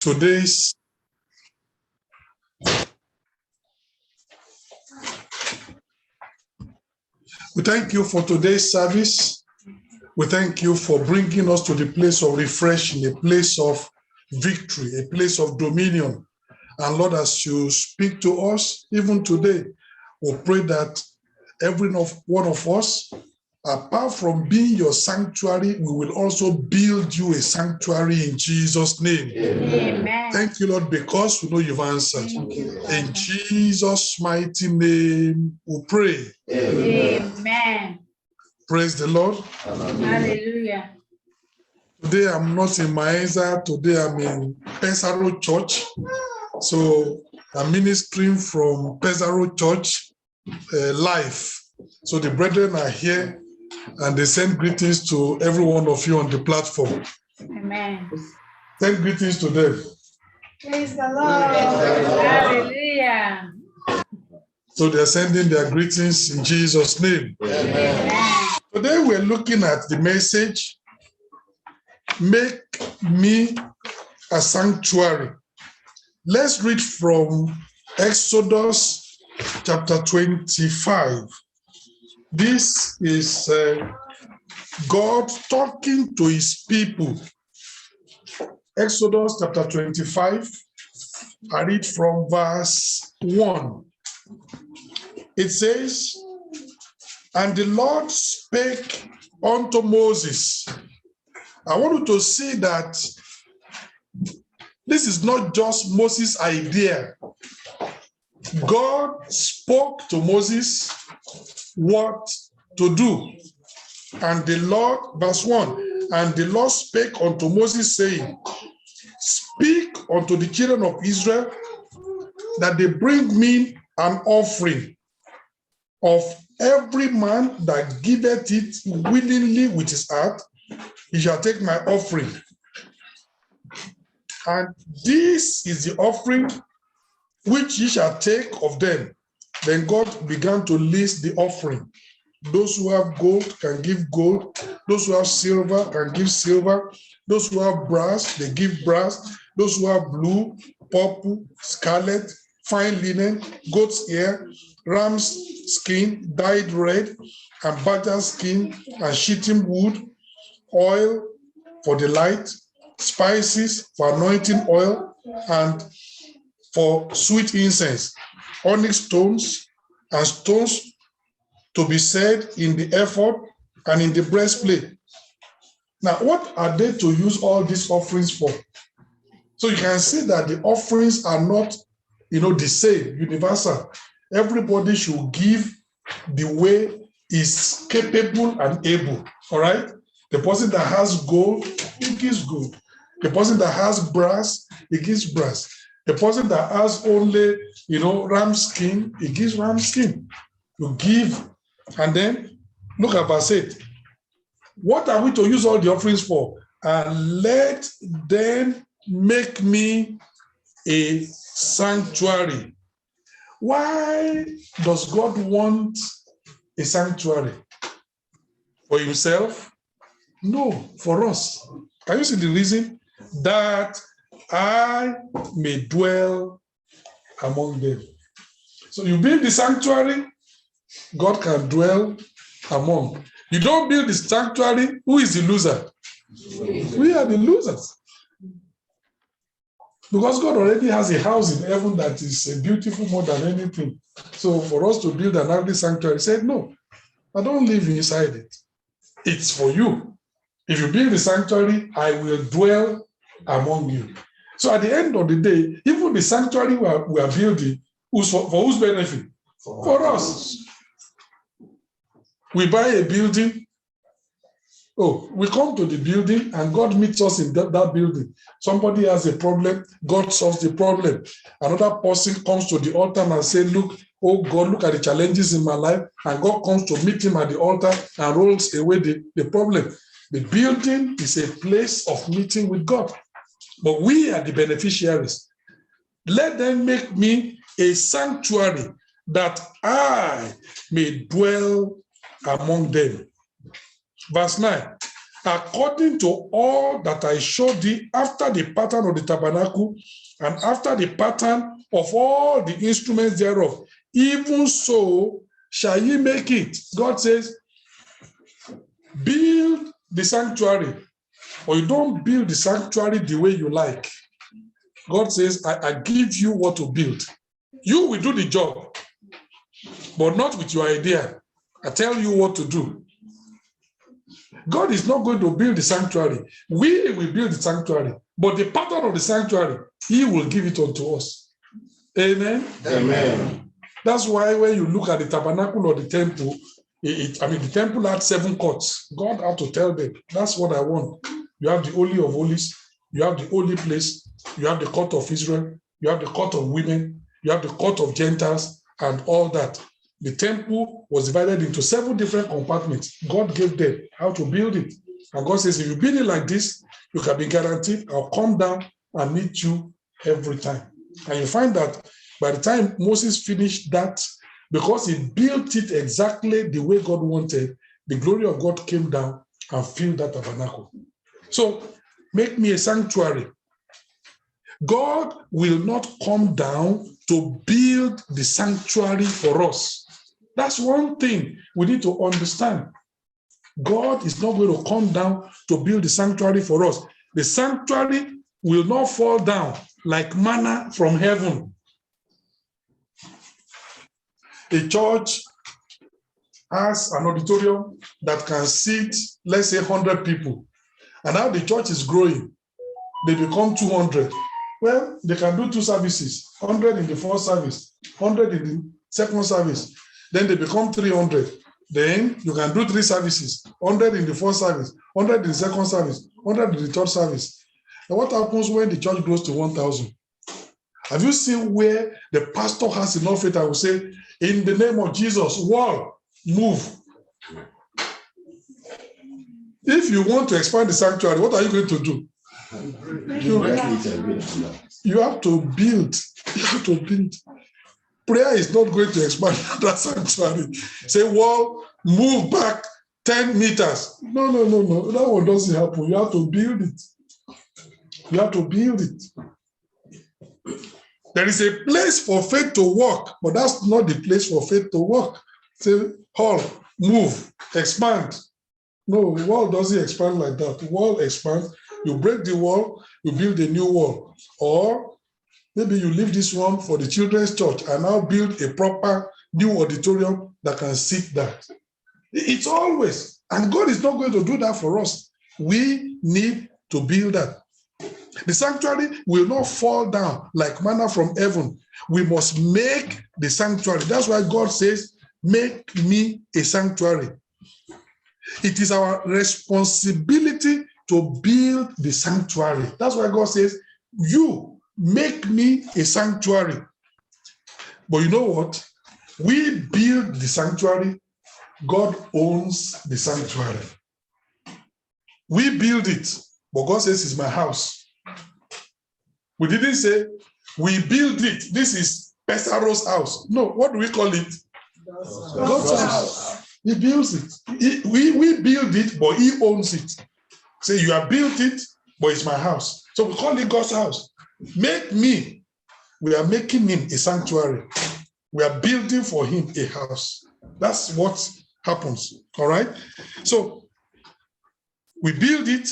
today's we thank you for today's service. We thank you for bringing us to the place of refreshing, a place of victory, a place of dominion. And Lord, as you speak to us, even today, we pray that every one of us, apart from being your sanctuary, we will also build you a sanctuary in Jesus' name. Amen. Thank you, Lord, because we know you've answered. In Jesus' mighty name, we pray. Amen. Praise the Lord. Hallelujah. Today I'm not in Maenza. Today I'm in Pesaro Church. So I'm ministering from Pesaro Church live. So the brethren are here and they send greetings to every one of you on the platform. Amen. Send greetings to them. Praise the Lord. Hallelujah. So they're sending their greetings in Jesus' name. Amen. Today we're looking at the message, Make Me a Sanctuary. Let's read from Exodus chapter 25. This is God talking to his people. Exodus chapter 25, I read from verse 1. It says, "And the Lord spake unto Moses." I want you to see that this is not just Moses' idea. God spoke to Moses what to do. And the Lord, verse 1, "And the Lord spake unto Moses, saying, Speak unto the children of Israel that they bring me an offering of every man that giveth it willingly with his heart, he shall take my offering. And this is the offering which ye shall take of them." Then God began to list the offering. Those who have gold can give gold. Those who have silver can give silver. Those who have brass, they give brass. Those who have blue, purple, scarlet, fine linen, goat's hair, ram's skin dyed red, and badger skin, and shittim wood, oil for the light, spices for anointing oil, and for sweet incense, onyx stones, and stones to be set in the ephod and in the breastplate. Now, what are they to use all these offerings for? So you can see that the offerings are not, the same, universal. Everybody should give the way is capable and able, all right? The person that has gold, he gives gold. The person that has brass, he gives brass. The person that has only, ram skin, he gives ram skin. You give, and then look at verse 8. What are we to use all the offerings for? And let them make me a sanctuary. Why does God want a sanctuary? For himself? No, for us. Can you see the reason? That I may dwell among them. So you build the sanctuary, God can dwell among. You don't build the sanctuary, who is the loser? We are the losers. Because God already has a house in heaven that is beautiful more than anything. So for us to build an ugly sanctuary, he said, no, I don't live inside it. It's for you. If you build the sanctuary, I will dwell among you. So at the end of the day, even the sanctuary we are building, for whose benefit? For us. We buy a building. Oh, we come to the building and God meets us in that building. Somebody has a problem, God solves the problem. Another person comes to the altar and says, look, oh God, look at the challenges in my life. And God comes to meet him at the altar and rolls away the problem. The building is a place of meeting with God. But we are the beneficiaries. Let them make me a sanctuary that I may dwell among them. Verse 9, according to all that I showed thee after the pattern of the tabernacle and after the pattern of all the instruments thereof, even so shall ye make it. God says, build the sanctuary, or you don't build the sanctuary the way you like. God says, I give you what to build. You will do the job, but not with your idea. I tell you what to do. God is not going to build the sanctuary. We will build the sanctuary, but the pattern of the sanctuary, he will give it unto us. Amen? Amen. That's why when you look at the tabernacle or the temple, the temple had 7 courts. God had to tell them, that's what I want. You have the Holy of Holies, you have the holy place, you have the court of Israel, you have the court of women, you have the court of Gentiles, and all that. The temple was divided into 7 different compartments. God gave them how to build it. And God says, if you build it like this, you can be guaranteed I'll come down and meet you every time. And you find that by the time Moses finished that, because he built it exactly the way God wanted, the glory of God came down and filled that tabernacle. So, make me a sanctuary. God will not come down to build the sanctuary for us. That's one thing we need to understand. God is not going to come down to build the sanctuary for us. The sanctuary will not fall down like manna from heaven. A church has an auditorium that can seat, let's say, 100 people. And now the church is growing. They become 200. Well, they can do 2 services, 100 in the first service, 100 in the second service. Then they become 300. Then you can do 3 services, 100 in the first service, 100 in the second service, 100 in the third service. And what happens when the church grows to 1,000? Have you seen where the pastor has enough faith and will say, in the name of Jesus, wall, move? If you want to expand the sanctuary, what are you going to do? You have to build. You have to build. Prayer is not going to expand that sanctuary. Say, wall, move back 10 meters. No. That one doesn't happen. You have to build it. You have to build it. There is a place for faith to work, but that's not the place for faith to work. Say, hall, move, expand. No, wall doesn't expand like that. Wall expands. You break the wall, you build a new wall. Or maybe you leave this one for the children's church and now build a proper new auditorium that can seat that. It's always, and God is not going to do that for us. We need to build that. The sanctuary will not fall down like manna from heaven. We must make the sanctuary. That's why God says, make me a sanctuary. It is our responsibility to build the sanctuary. That's why God says, you make me a sanctuary. But you know what? We build the sanctuary. God owns the sanctuary. We build it, but God says it's my house. We didn't say, we build it. This is Pesaro's house. No, what do we call it? God's house. He builds it. We build it, but he owns it. Say, you have built it, but it's my house. So we call it God's house. Make me. We are making him a sanctuary. We are building for him a house. That's what happens. All right? So we build it.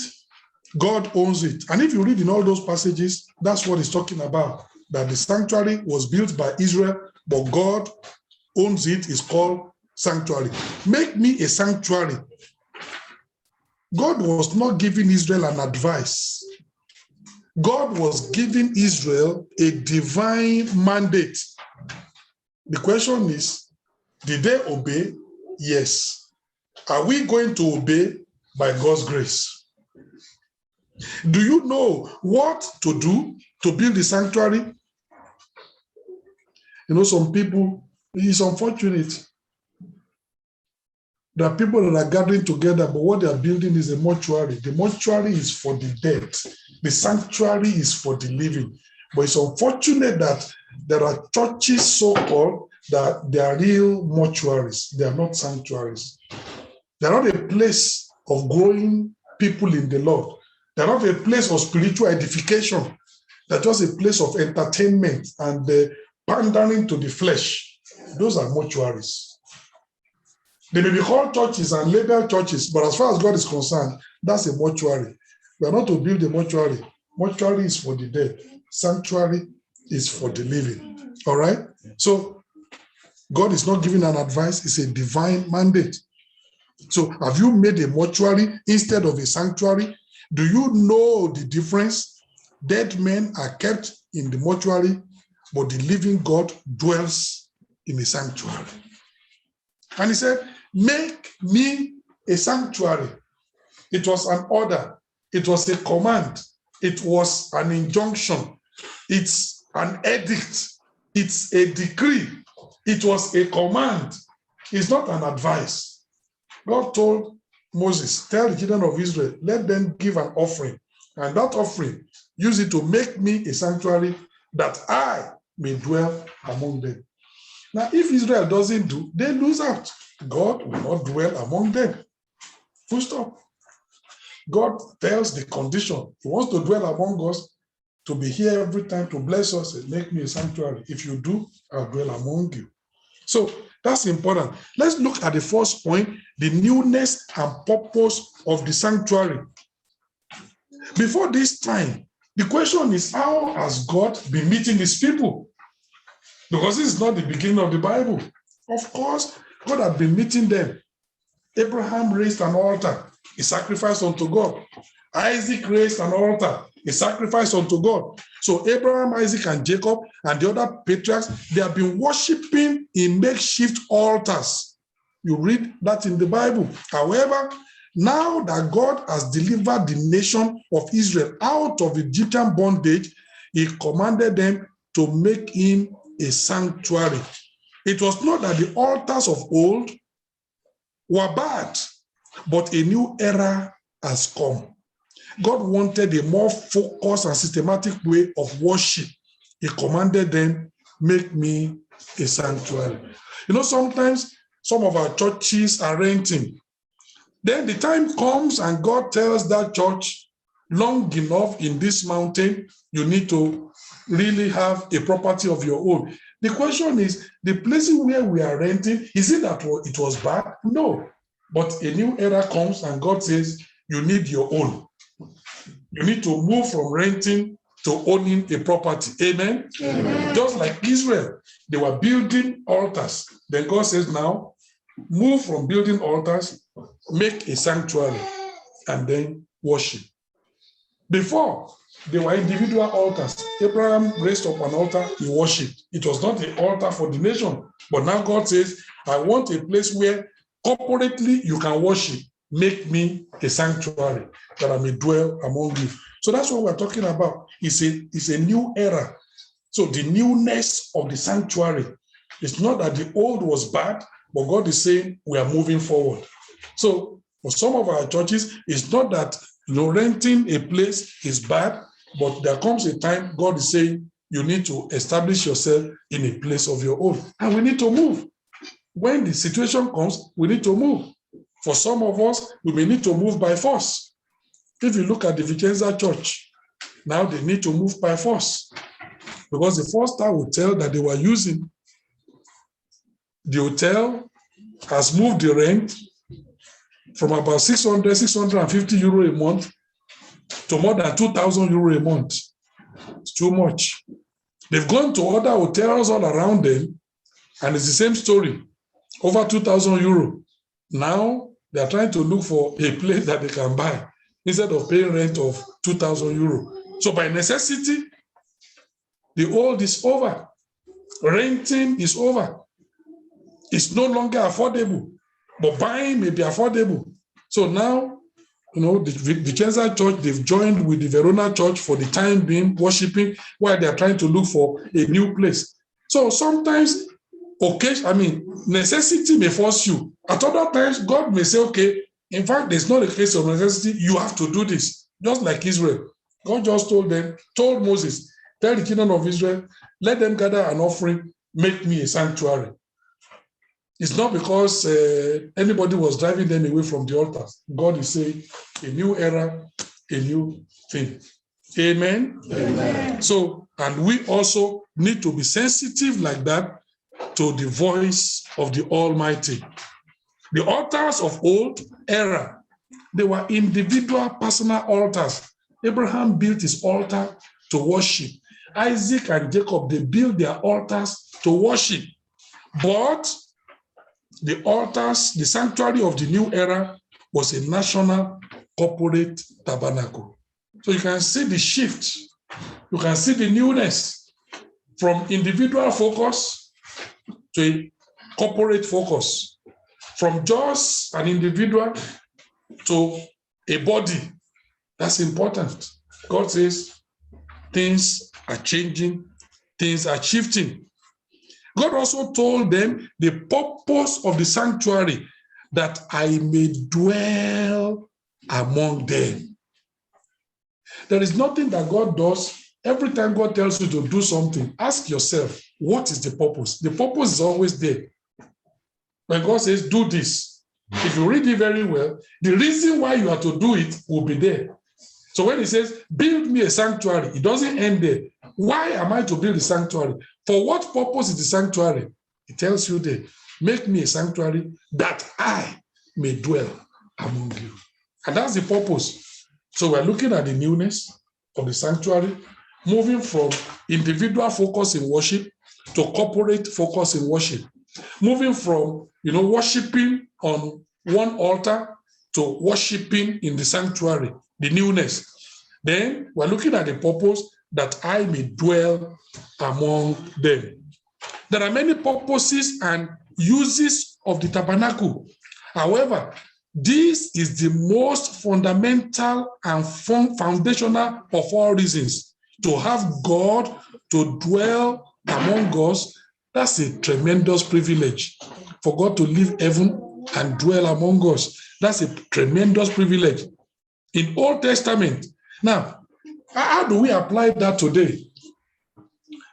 God owns it. And if you read in all those passages, that's what he's talking about. That the sanctuary was built by Israel, but God owns it. It's called sanctuary. Make me a sanctuary. God was not giving Israel an advice. God was giving Israel a divine mandate. The question is, did they obey? Yes. Are we going to obey by God's grace? Do you know what to do to build the sanctuary? You know, some people, it's unfortunate. There are people that are gathering together, but what they are building is a mortuary. The mortuary is for the dead. The sanctuary is for the living. But it's unfortunate that there are churches so-called that they are real mortuaries. They are not sanctuaries. They are not a place of growing people in the Lord. They're not a place of spiritual edification. They're just a place of entertainment and pandering to the flesh. Those are mortuaries. They may be called churches and labeled churches, but as far as God is concerned, that's a mortuary. We are not to build a mortuary. Mortuary is for the dead. Sanctuary is for the living. All right? So God is not giving an advice. It's a divine mandate. So have you made a mortuary instead of a sanctuary? Do you know the difference? Dead men are kept in the mortuary, but the living God dwells in a sanctuary. And he said, make me a sanctuary. It was an order. It was a command. It was an injunction. It's an edict. It's a decree. It was a command. It's not an advice. God told Moses, tell the children of Israel, let them give an offering. And that offering, use it to make me a sanctuary that I may dwell among them. Now, if Israel doesn't do, they lose out. God will not dwell among them. Full stop. God tells the condition. He wants to dwell among us, to be here every time, to bless us and make me a sanctuary. If you do, I'll dwell among you. So that's important. Let's look at the first point, the newness and purpose of the sanctuary. Before this time, the question is, how has God been meeting his people? Because this is not the beginning of the Bible. Of course, God had been meeting them. Abraham raised an altar, a sacrifice unto God. Isaac raised an altar, a sacrifice unto God. So Abraham, Isaac, and Jacob, and the other patriarchs, they have been worshiping in makeshift altars. You read that in the Bible. However, now that God has delivered the nation of Israel out of Egyptian bondage, he commanded them to make him a sanctuary. It was not that the altars of old were bad, but a new era has come. God wanted a more focused and systematic way of worship. He commanded them, make me a sanctuary. You know, sometimes some of our churches are renting. Then the time comes and God tells that church, long enough in this mountain, you need to really have a property of your own. The question is, the places where we are renting, is it that it was bad? No. But a new era comes and God says, you need your own. You need to move from renting to owning a property. Amen? Amen. Just like Israel, they were building altars. Then God says, now, move from building altars, make a sanctuary, and then worship. Before, they were individual altars. Abraham raised up an altar, he worshipped. It was not an altar for the nation. But now God says, I want a place where corporately you can worship. Make me a sanctuary that I may dwell among you. So that's what we're talking about. It's a new era. So the newness of the sanctuary. It's not that the old was bad, but God is saying we are moving forward. So for some of our churches, it's not that renting a place is bad, but there comes a time God is saying you need to establish yourself in a place of your own. And we need to move. When the situation comes, we need to move. For some of us, we may need to move by force. If you look at the Vicenza church, now they need to move by force. Because the four-star hotel that they were using, the hotel has moved the rent from about 650 euro a month to more than 2,000 euro a month. It's too much. They've gone to other hotels all around them, and it's the same story, over 2,000 euro. Now, they are trying to look for a place that they can buy instead of paying rent of 2,000 euro. So by necessity, the old is over. Renting is over. It's no longer affordable, but buying may be affordable. So now, the Vicenza church, they've joined with the Verona church for the time being, worshiping, while they're trying to look for a new place. So sometimes, necessity may force you. At other times, God may say, okay, in fact, there's not a case of necessity, you have to do this. Just like Israel. God just told Moses, tell the children of Israel, let them gather an offering, make me a sanctuary. It's not because anybody was driving them away from the altars. God is saying a new era, a new thing. Amen? Amen. So, and we also need to be sensitive like that to the voice of the Almighty. The altars of old era, they were individual personal altars. Abraham built his altar to worship. Isaac and Jacob, they built their altars to worship. But the altars, the sanctuary of the new era was a national corporate tabernacle. So you can see the shift. You can see the newness from individual focus to a corporate focus, from just an individual to a body. That's important. God says things are changing, things are shifting. God also told them the purpose of the sanctuary, that I may dwell among them. There is nothing that God does. Every time God tells you to do something, ask yourself, what is the purpose? The purpose is always there. When God says, do this, if you read it very well, the reason why you are to do it will be there. So when he says, build me a sanctuary, it doesn't end there. Why am I to build a sanctuary? For what purpose is the sanctuary? It tells you there, make me a sanctuary that I may dwell among you. And that's the purpose. So we're looking at the newness of the sanctuary, moving from individual focus in worship to corporate focus in worship. Moving from, worshiping on one altar to worshiping in the sanctuary, the newness. Then we're looking at the purpose, that I may dwell among them. There are many purposes and uses of the tabernacle. However, this is the most fundamental and foundational of all reasons. To have God to dwell among us, that's a tremendous privilege. For God to leave heaven and dwell among us, that's a tremendous privilege. In Old Testament, now, how do we apply that today?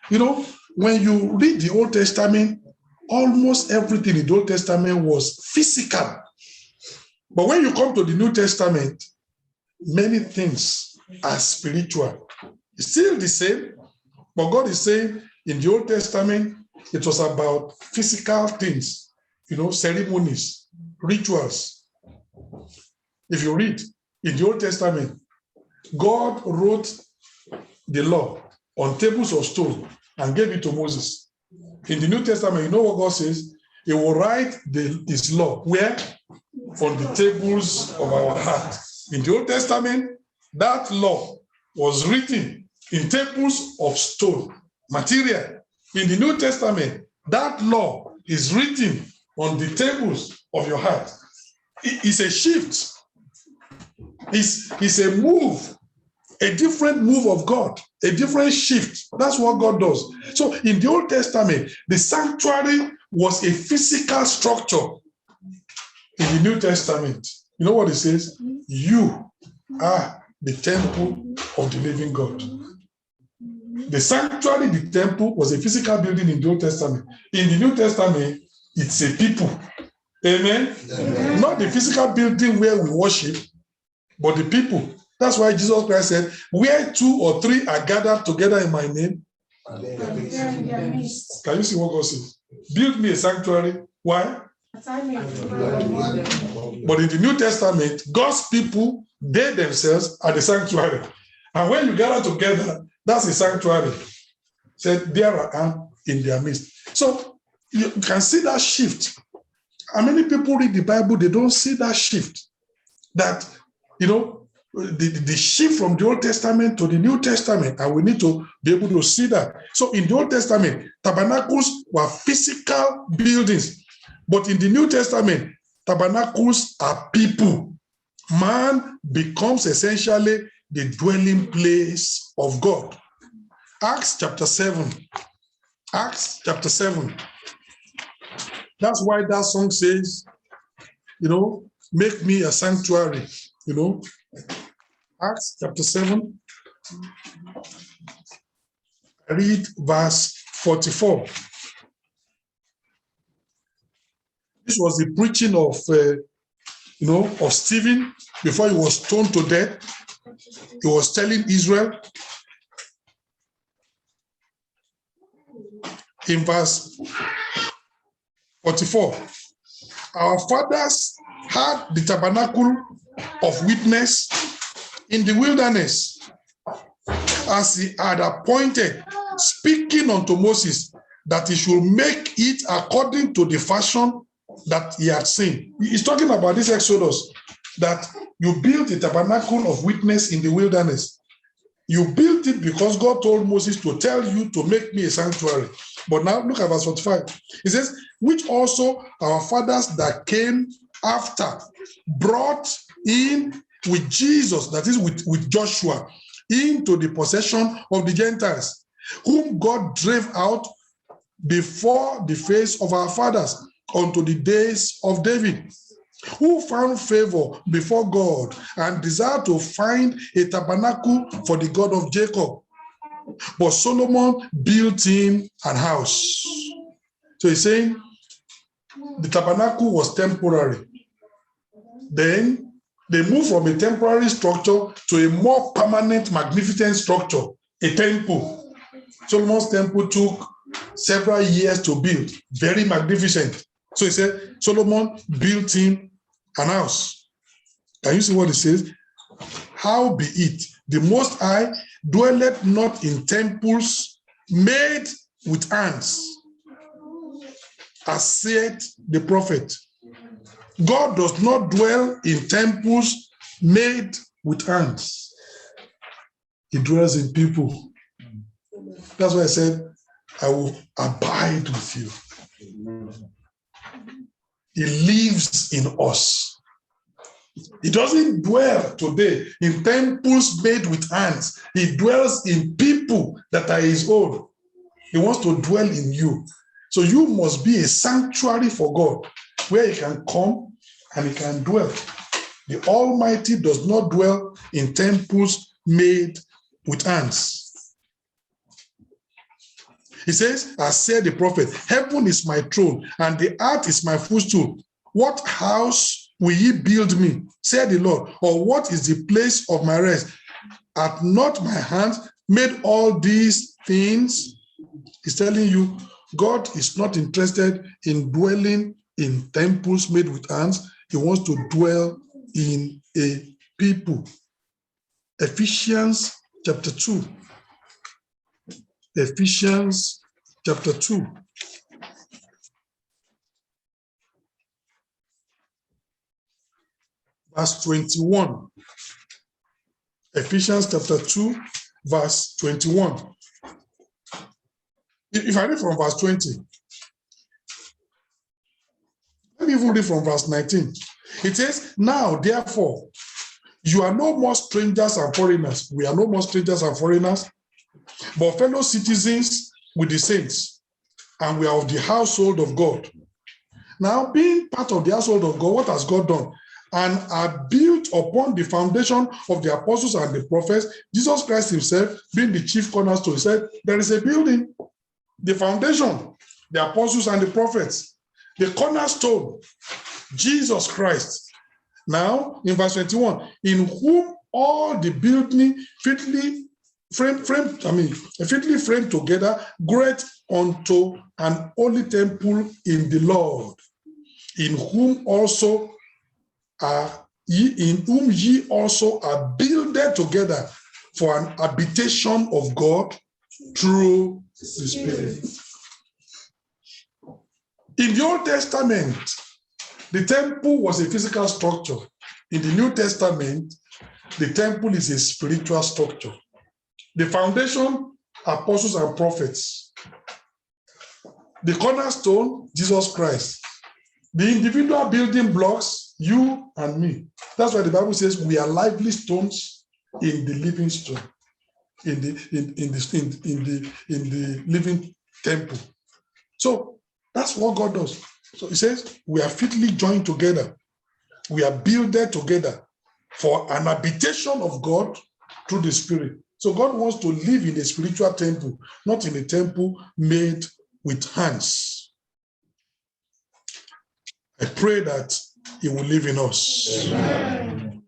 When you read the Old Testament, almost everything in the Old Testament was physical. But when you come to the New Testament, many things are spiritual. It's still the same, but God is saying in the Old Testament, it was about physical things, ceremonies, rituals. If you read in the Old Testament, God wrote the law on tables of stone and gave it to Moses. In the New Testament, you know what God says? He will write his law. Where? On the tables of our heart. In the Old Testament, that law was written in tables of stone, material. In the New Testament, that law is written on the tables of your heart. It's a shift. It's a move, a different move of God, a different shift. That's what God does. So in the Old Testament, the sanctuary was a physical structure. In the New Testament, you know what it says? You are the temple of the living God. The sanctuary, the temple, was a physical building in the Old Testament. In the New Testament, it's a people. Amen? Amen. Not the physical building where we worship, but the people. That's why Jesus Christ said, where 2 or 3 are gathered together in my name. Can you see what God says? Build me a sanctuary. Why? But in the New Testament, God's people, they themselves are the sanctuary. And when you gather together, that's a sanctuary. Said, there I am in their midst. So you can see that shift. And many people read the Bible, they don't see that shift. That, the shift from the Old Testament to the New Testament, and we need to be able to see that. So in the Old Testament, tabernacles were physical buildings. But in the New Testament, tabernacles are people. Man becomes essentially the dwelling place of God. Acts chapter 7. Acts chapter 7. That's why that song says, make me a sanctuary. Acts chapter 7. Read verse 44. This was the preaching of, of Stephen before he was stoned to death. He was telling Israel in verse 44, our fathers had the tabernacle of witness in the wilderness, as he had appointed, speaking unto Moses that he should make it according to the fashion that he had seen. He's talking about this Exodus, that you built a tabernacle of witness in the wilderness. You built it because God told Moses to tell you to make me a sanctuary. But now look at verse 45. It says, which also our fathers that came after brought in with Jesus, that is with Joshua, into the possession of the Gentiles, whom God drave out before the face of our fathers unto the days of David, who found favor before God and desired to find a tabernacle for the God of Jacob. But Solomon built him an house. So he's saying the tabernacle was temporary. Then they moved from a temporary structure to a more permanent, magnificent structure, a temple. Solomon's temple took several years to build, very magnificent. So he said, Solomon built him an house. Can you see what it says? How be it, the Most High dwelleth not in temples made with hands, as saith the prophet. God does not dwell in temples made with hands. He dwells in people. That's why I said, I will abide with you. He lives in us. He doesn't dwell today in temples made with hands. He dwells in people that are his own. He wants to dwell in you. So you must be a sanctuary for God, where he can come and he can dwell. The Almighty does not dwell in temples made with hands. He says, as said the prophet, heaven is my throne and the earth is my footstool. What house will ye build me, said the Lord, or what is the place of my rest? Hath not my hands made all these things? He's telling you, God is not interested in dwelling in temples made with hands. He wants to dwell in a people. Ephesians chapter 2. Ephesians chapter 2. Verse 21. Ephesians chapter 2, verse 21. If I read from verse 20, let me even read from verse 19. It says, now therefore, you are no more strangers and foreigners. We are no more strangers and foreigners, but fellow citizens with the saints, and we are of the household of God. Now, being part of the household of God, what has God done? And are built upon the foundation of the apostles and the prophets, Jesus Christ himself being the chief cornerstone. He said, there is a building, the foundation, the apostles and the prophets, the cornerstone, Jesus Christ. Now, in verse 21, in whom all the building fitly framed together, great unto an holy temple in the Lord, in whom also ye also are builded together for an habitation of God through the Spirit. In the Old Testament, the temple was a physical structure. In the New Testament, the temple is a spiritual structure. The foundation, apostles and prophets. The cornerstone, Jesus Christ. The individual building blocks, you and me. That's why the Bible says we are lively stones in the living stone, in the living temple. So that's what God does. So he says we are fitly joined together. We are builded together for an habitation of God through the Spirit. So God wants to live in a spiritual temple, not in a temple made with hands. I pray that He will live in us. Amen.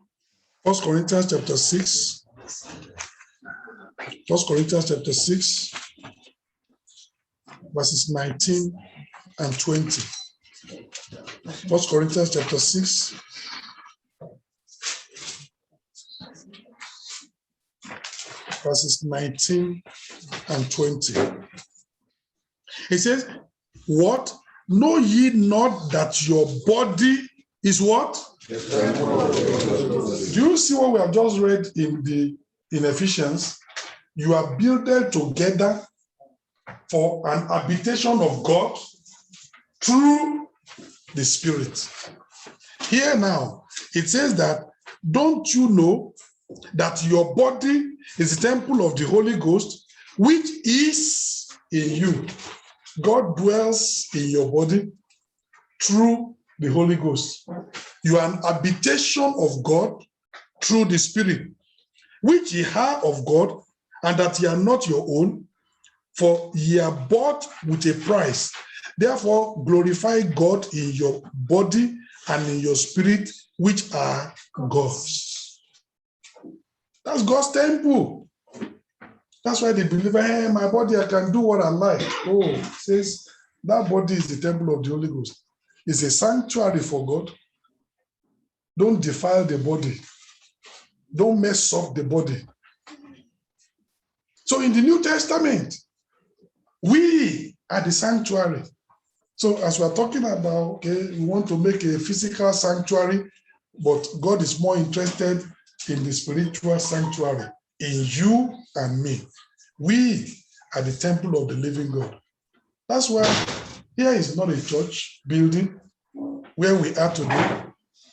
1 Corinthians chapter 6. 1 Corinthians chapter 6, verses 19 and 20. 1 Corinthians chapter 6, verses 19 and 20. It says, what? Know ye not that your body is what? Do you see what we have just read in Ephesians? You are builded together for an habitation of God through the Spirit. Here now, it says that, don't you know that your body is the temple of the Holy Ghost, which is in you? God dwells in your body through the Holy Ghost. You are an habitation of God through the Spirit, which ye are of God, and that ye are not your own, for ye are bought with a price. Therefore, glorify God in your body and in your spirit, which are God's. That's God's temple. That's why the believer, hey, my body, I can do what I like. Oh, it says that body is the temple of the Holy Ghost. It's a sanctuary for God. Don't defile the body. Don't mess up the body. So in the New Testament, we are the sanctuary. So as we're talking about, okay, we want to make a physical sanctuary, but God is more interested in the spiritual sanctuary, in you and me. We are the temple of the living God. That's why here is not a church building where we are today,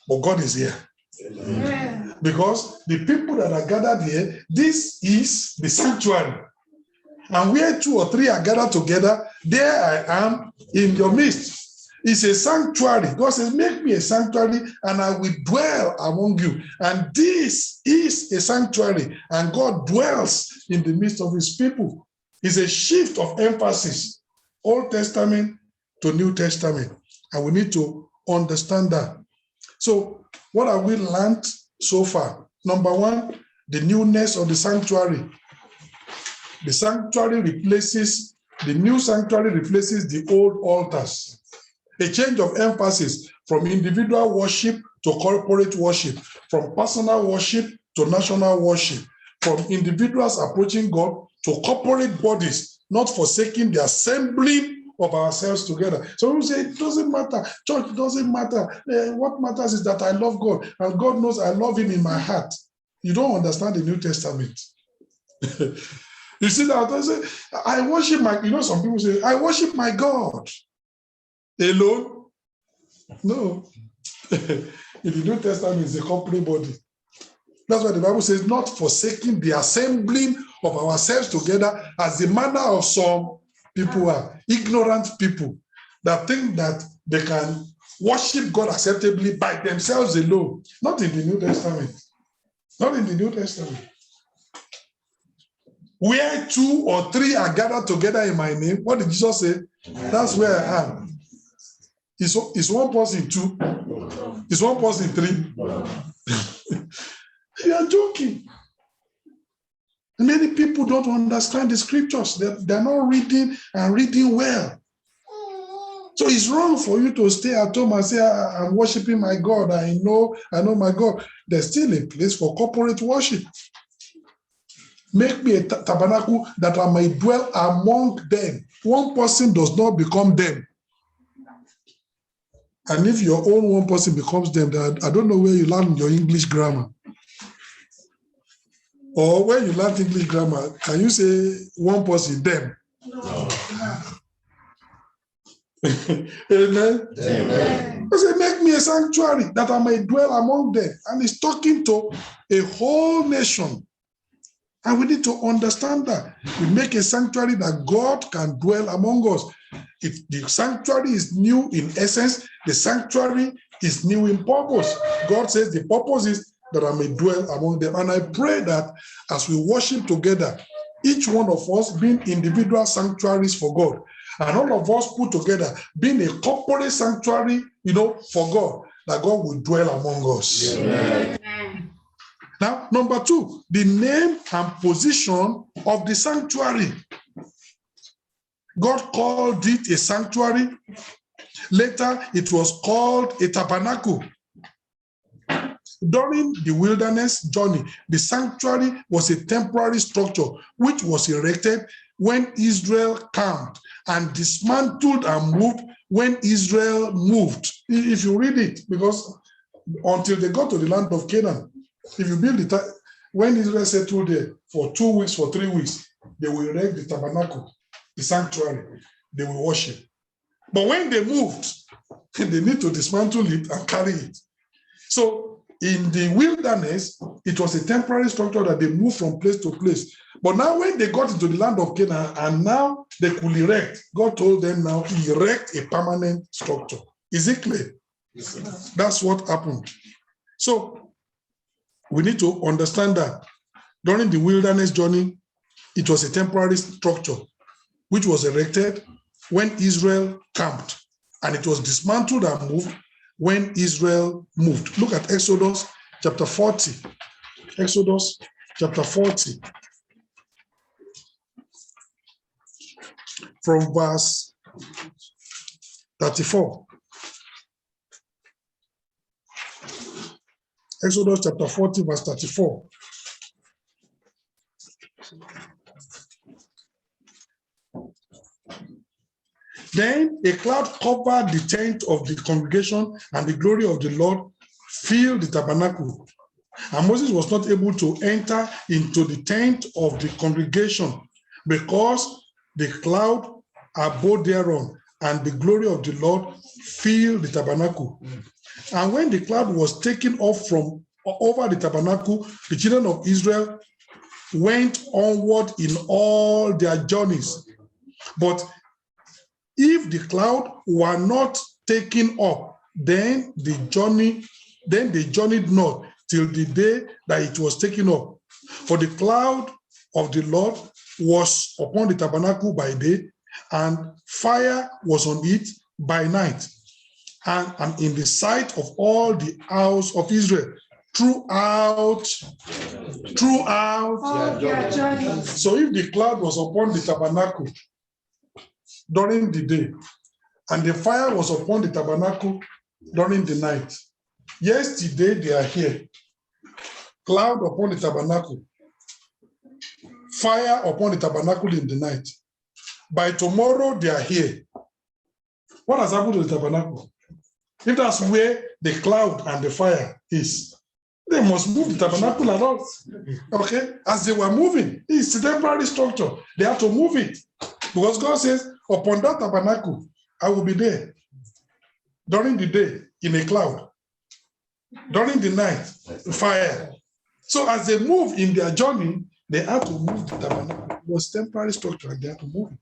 but God is here. Amen. Because the people that are gathered here, this is the sanctuary. And where 2 or 3 are gathered together, there I am in your midst. It's a sanctuary. God says, make me a sanctuary and I will dwell among you. And this is a sanctuary and God dwells in the midst of his people. It's a shift of emphasis, Old Testament to New Testament. And we need to understand that. So what have we learned so far? Number 1, the newness of the sanctuary. The sanctuary replaces, the new sanctuary replaces the old altars. A change of emphasis from individual worship to corporate worship, from personal worship to national worship, from individuals approaching God to corporate bodies, not forsaking the assembling of ourselves together. So we say, it doesn't matter. Church doesn't matter. What matters is that I love God, and God knows I love him in my heart. You don't understand the New Testament. You see that? I say, I worship my, some people say, I worship my God. Alone? No. In the New Testament, it's a company body. That's why the Bible says, not forsaking the assembling of ourselves together as the manner of some people are. Ignorant people that think that they can worship God acceptably by themselves alone. Not in the New Testament. Not in the New Testament. Where 2 or 3 are gathered together in my name, what did Jesus say? That's where I am. Is one person 2? Is one person 3? You are joking. Many people don't understand the scriptures. They're not reading and reading well. So it's wrong for you to stay at home and say, I'm worshiping my God. I know my God. There's still a place for corporate worship. Make me a tabernacle that I may dwell among them. One person does not become them. And if your own one person becomes them, I don't know where you learn your English grammar. Or where you learn English grammar, can you say one person, them? No. Amen? Amen. I say, make me a sanctuary that I may dwell among them. And he's talking to a whole nation. And we need to understand that. We make a sanctuary that God can dwell among us. If the sanctuary is new in essence, the sanctuary is new in purpose. God says the purpose is that I may dwell among them. And I pray that as we worship together, each one of us being individual sanctuaries for God, And all of us put together, being a corporate sanctuary, for God, that God will dwell among us. Amen. Now, number 2, the name and position of the sanctuary. God called it a sanctuary. Later, it was called a tabernacle. During the wilderness journey, the sanctuary was a temporary structure which was erected when Israel camped and dismantled and moved when Israel moved. If you read it, because until they got to the land of Canaan, if you build it, when Israel settled there for 2 weeks, for 3 weeks, they will erect the tabernacle, the sanctuary, they will worship. But when they moved, they need to dismantle it and carry it. So in the wilderness, it was a temporary structure that they moved from place to place. But now when they got into the land of Canaan and now they could erect, God told them now to erect a permanent structure. Is it clear? Yes. That's what happened. So we need to understand that during the wilderness journey, it was a temporary structure which was erected when Israel camped, and it was dismantled and moved when Israel moved. Look at Exodus chapter 40. Exodus chapter 40. From verse 34. Exodus chapter 40, verse 34. Then a cloud covered the tent of the congregation, and the glory of the Lord filled the tabernacle. And Moses was not able to enter into the tent of the congregation because the cloud abode thereon, and the glory of the Lord filled the tabernacle. And when the cloud was taken off from over the tabernacle, the children of Israel went onward in all their journeys. But if the cloud were not taken up, then they journeyed not till the day that it was taken up. For the cloud of the Lord was upon the tabernacle by day, and fire was on it by night, and in the sight of all the house of Israel throughout their journeys. So if the cloud was upon the tabernacle during the day, and the fire was upon the tabernacle during the night, yesterday they are here, cloud upon the tabernacle, fire upon the tabernacle in the night. By tomorrow they are here. What has happened to the tabernacle? If that's where the cloud and the fire is, they must move the tabernacle and all. Okay? As they were moving, it's a temporary structure. They have to move it. Because God says, upon that tabernacle, I will be there. During the day, in a cloud. During the night, fire. So as they move in their journey, they have to move the tabernacle. It was temporary structure, and they have to move it.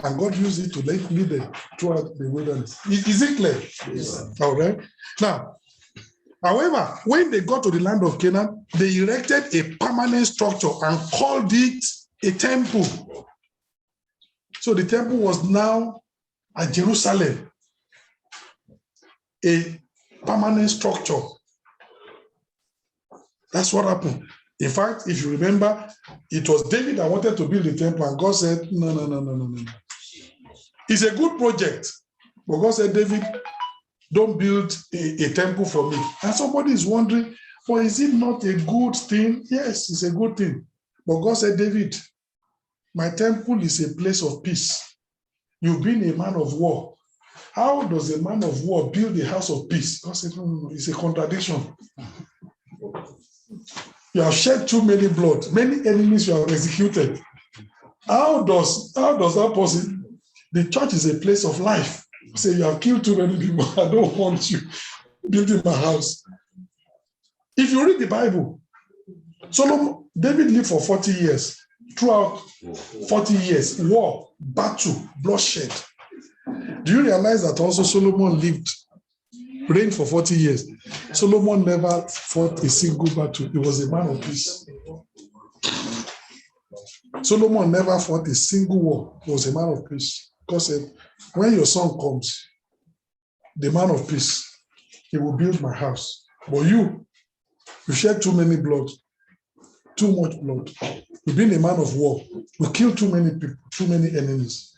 And God used it to lead them throughout the wilderness. Is it clear? Yes. All right. Now, however, when they got to the land of Canaan, they erected a permanent structure and called it a temple. So the temple was now at Jerusalem, a permanent structure. That's what happened. In fact, if you remember, it was David that wanted to build the temple, and God said, no. It's a good project. But God said, David, don't build a temple for me. And somebody is wondering, well, is it not a good thing? Yes, it's a good thing. But God said, David, my temple is a place of peace. You've been a man of war. How does a man of war build a house of peace? God said, no, it's a contradiction. You have shed too many blood, many enemies you have executed. How does that person? The church is a place of life. Say, you have killed too many people. I don't want you building my house. If you read the Bible, David lived for 40 years. Throughout 40 years, war, battle, bloodshed. Do you realize that also Solomon reigned for 40 years? Solomon never fought a single battle. He was a man of peace. Solomon never fought a single war. He was a man of peace. God said, when your son comes, the man of peace, he will build my house. But you shed too many blood, too much blood. You've been a man of war. You killed too many people, too many enemies.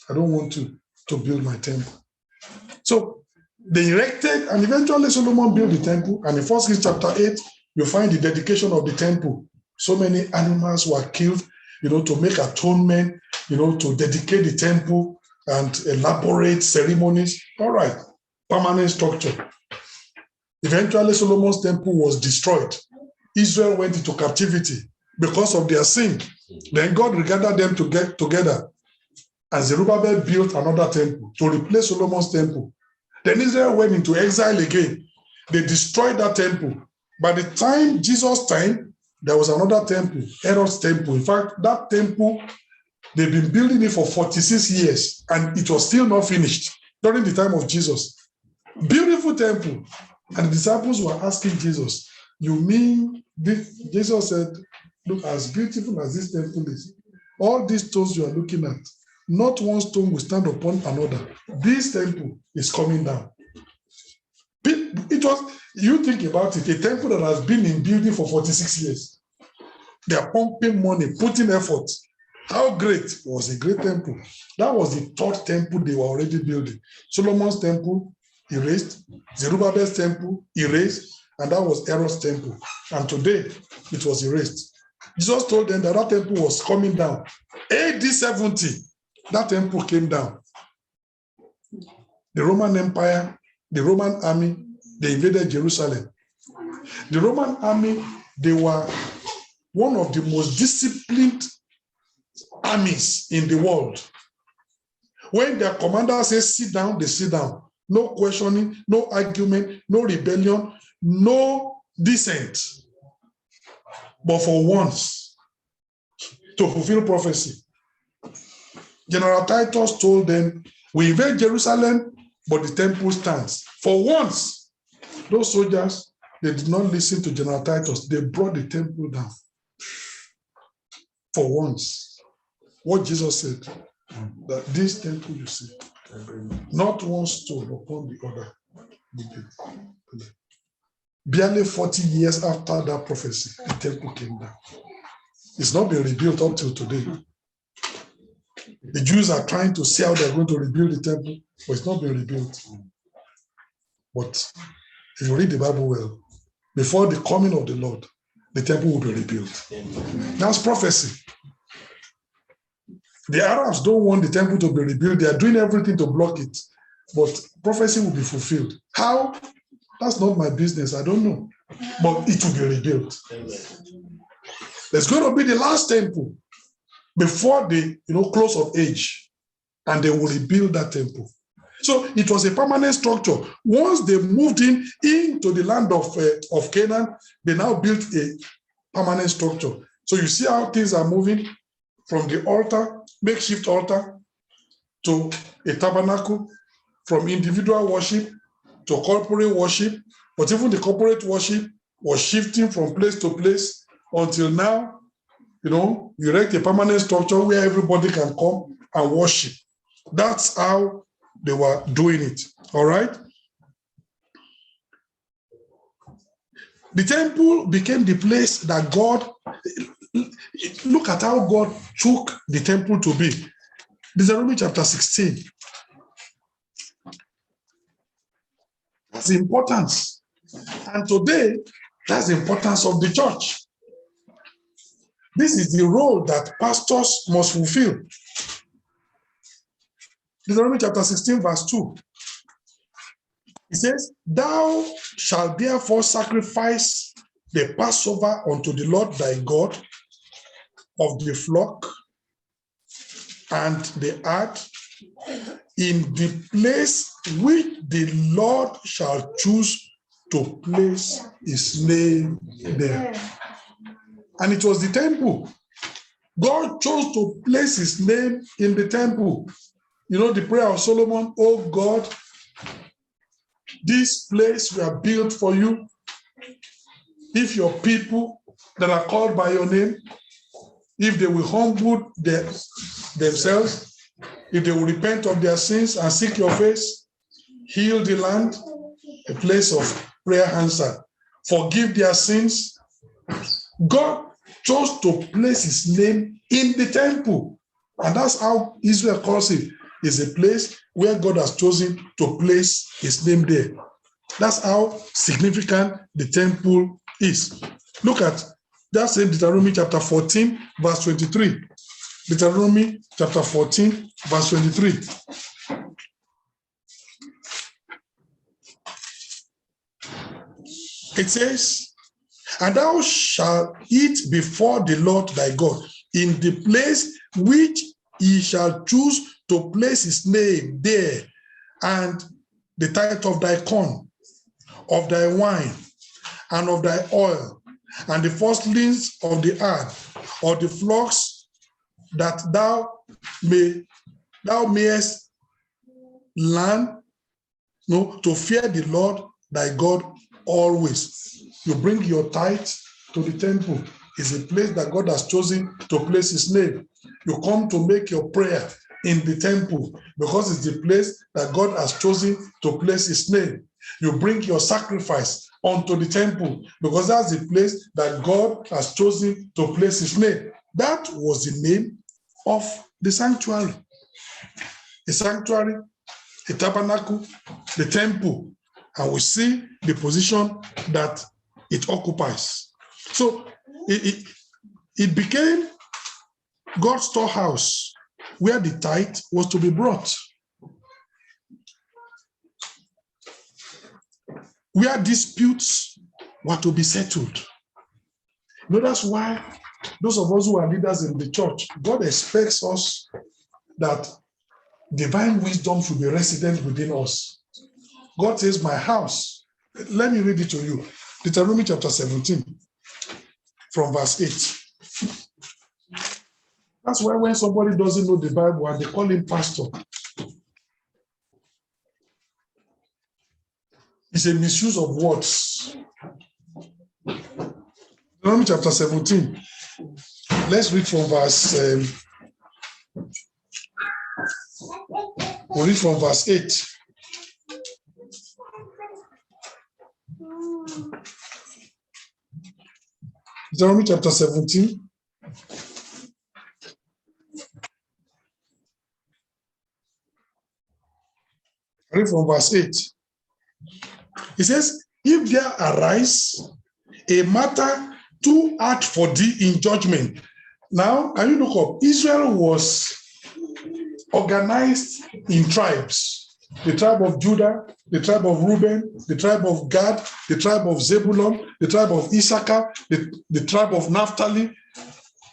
I don't want to build my temple. So they erected, and eventually Solomon built the temple. And in 1 Kings chapter 8, you find the dedication of the temple. So many animals were killed, to make atonement, to dedicate the temple and elaborate ceremonies. All right, permanent structure. Eventually, Solomon's temple was destroyed. Israel went into captivity because of their sin. Then God gathered them to get together. And Zerubbabel built another temple to replace Solomon's temple. Then Israel went into exile again. They destroyed that temple. By the time Jesus' time, there was another temple, Herod's temple. In fact, that temple, they've been building it for 46 years, and it was still not finished during the time of Jesus. Beautiful temple. And the disciples were asking Jesus, you mean this? Jesus said, look, as beautiful as this temple is, all these stones you are looking at, not one stone will stand upon another. This temple is coming down. It was, you think about it, a temple that has been in building for 46 years. They are pumping money, putting effort. How great was a great temple. That was the third temple they were already building. Solomon's temple erased, Zerubbabel's temple erased, and that was Herod's temple. And today it was erased. Jesus told them that temple was coming down. AD 70, that temple came down. The Roman Empire, the Roman army, they invaded Jerusalem. The Roman army, they were one of the most disciplined armies in the world. When their commander says sit down, they sit down. No questioning, no argument, no rebellion, no dissent. But for once, to fulfill prophecy, General Titus told them, we invade Jerusalem, but the temple stands. For once, those soldiers, they did not listen to General Titus. They brought the temple down. For once, what Jesus said, that this temple you see, not one stone upon the other. Barely 40 years after that prophecy, the temple came down. It's not been rebuilt up till today. The Jews are trying to see how they're going to rebuild the temple, but it's not been rebuilt. But if you read the Bible well, before the coming of the Lord, the temple will be rebuilt. That's prophecy. The Arabs don't want the temple to be rebuilt. They are doing everything to block it. But prophecy will be fulfilled. How? That's not my business. I don't know. But it will be rebuilt. There's going to be the last temple before the close of age. And they will rebuild that temple. So it was a permanent structure. Once they moved into the land of Canaan, they now built a permanent structure. So you see how things are moving from the altar, makeshift altar, to a tabernacle, from individual worship to corporate worship. But even the corporate worship was shifting from place to place until now, you erect a permanent structure where everybody can come and worship. That's how they were doing it. All right? The temple became the place that God, look at how God took the temple to be. Deuteronomy chapter 16. That's the importance. And today, that's the importance of the church. This is the role that pastors must fulfill. Deuteronomy chapter 16, verse 2. It says, thou shalt therefore sacrifice the Passover unto the Lord thy God of the flock and the herd in the place which the Lord shall choose to place his name there. And it was the temple. God chose to place his name in the temple. The prayer of Solomon, oh God, this place we have built for you. If your people that are called by your name, if they will humble themselves if they will repent of their sins and seek your face, heal the land, a place of prayer answer, forgive their sins. God chose to place his name in the temple. And that's how Israel calls it. It's a place where God has chosen to place his name there. That's how significant the temple is. Look at that same Deuteronomy chapter 14, verse 23. Deuteronomy chapter 14, verse 23. It says, and thou shalt eat before the Lord thy God in the place which he shall choose to place his name there, and the tithe of thy corn, of thy wine, and of thy oil, and the firstlings of the herd, or the flocks, that thou mayest learn to fear the Lord thy God always. You bring your tithe to the temple. It's a place that God has chosen to place his name. You come to make your prayer in the temple because it's the place that God has chosen to place his name. You bring your sacrifice onto the temple because that's the place that God has chosen to place his name. That was the name of the sanctuary. The sanctuary, the tabernacle, the temple, and we see the position that it occupies. So it became God's storehouse where the tithe was to be brought, where disputes were to be settled. You know, that's why those of us who are leaders in the church, God expects us that divine wisdom should be resident within us. God says, my house. Let me read it to you. Deuteronomy chapter 17, from verse 8. That's why when somebody doesn't know the Bible and they call him pastor, it's a misuse of words. Deuteronomy chapter 17. Let's read from verse. We'll read from verse 8. Deuteronomy chapter 17. Read from verse 8. It says, if there arise a matter too hard for thee in judgment. Now, can you look up? Israel was organized in tribes. The tribe of Judah, the tribe of Reuben, the tribe of Gad, the tribe of Zebulun, the tribe of Issachar, the tribe of Naphtali.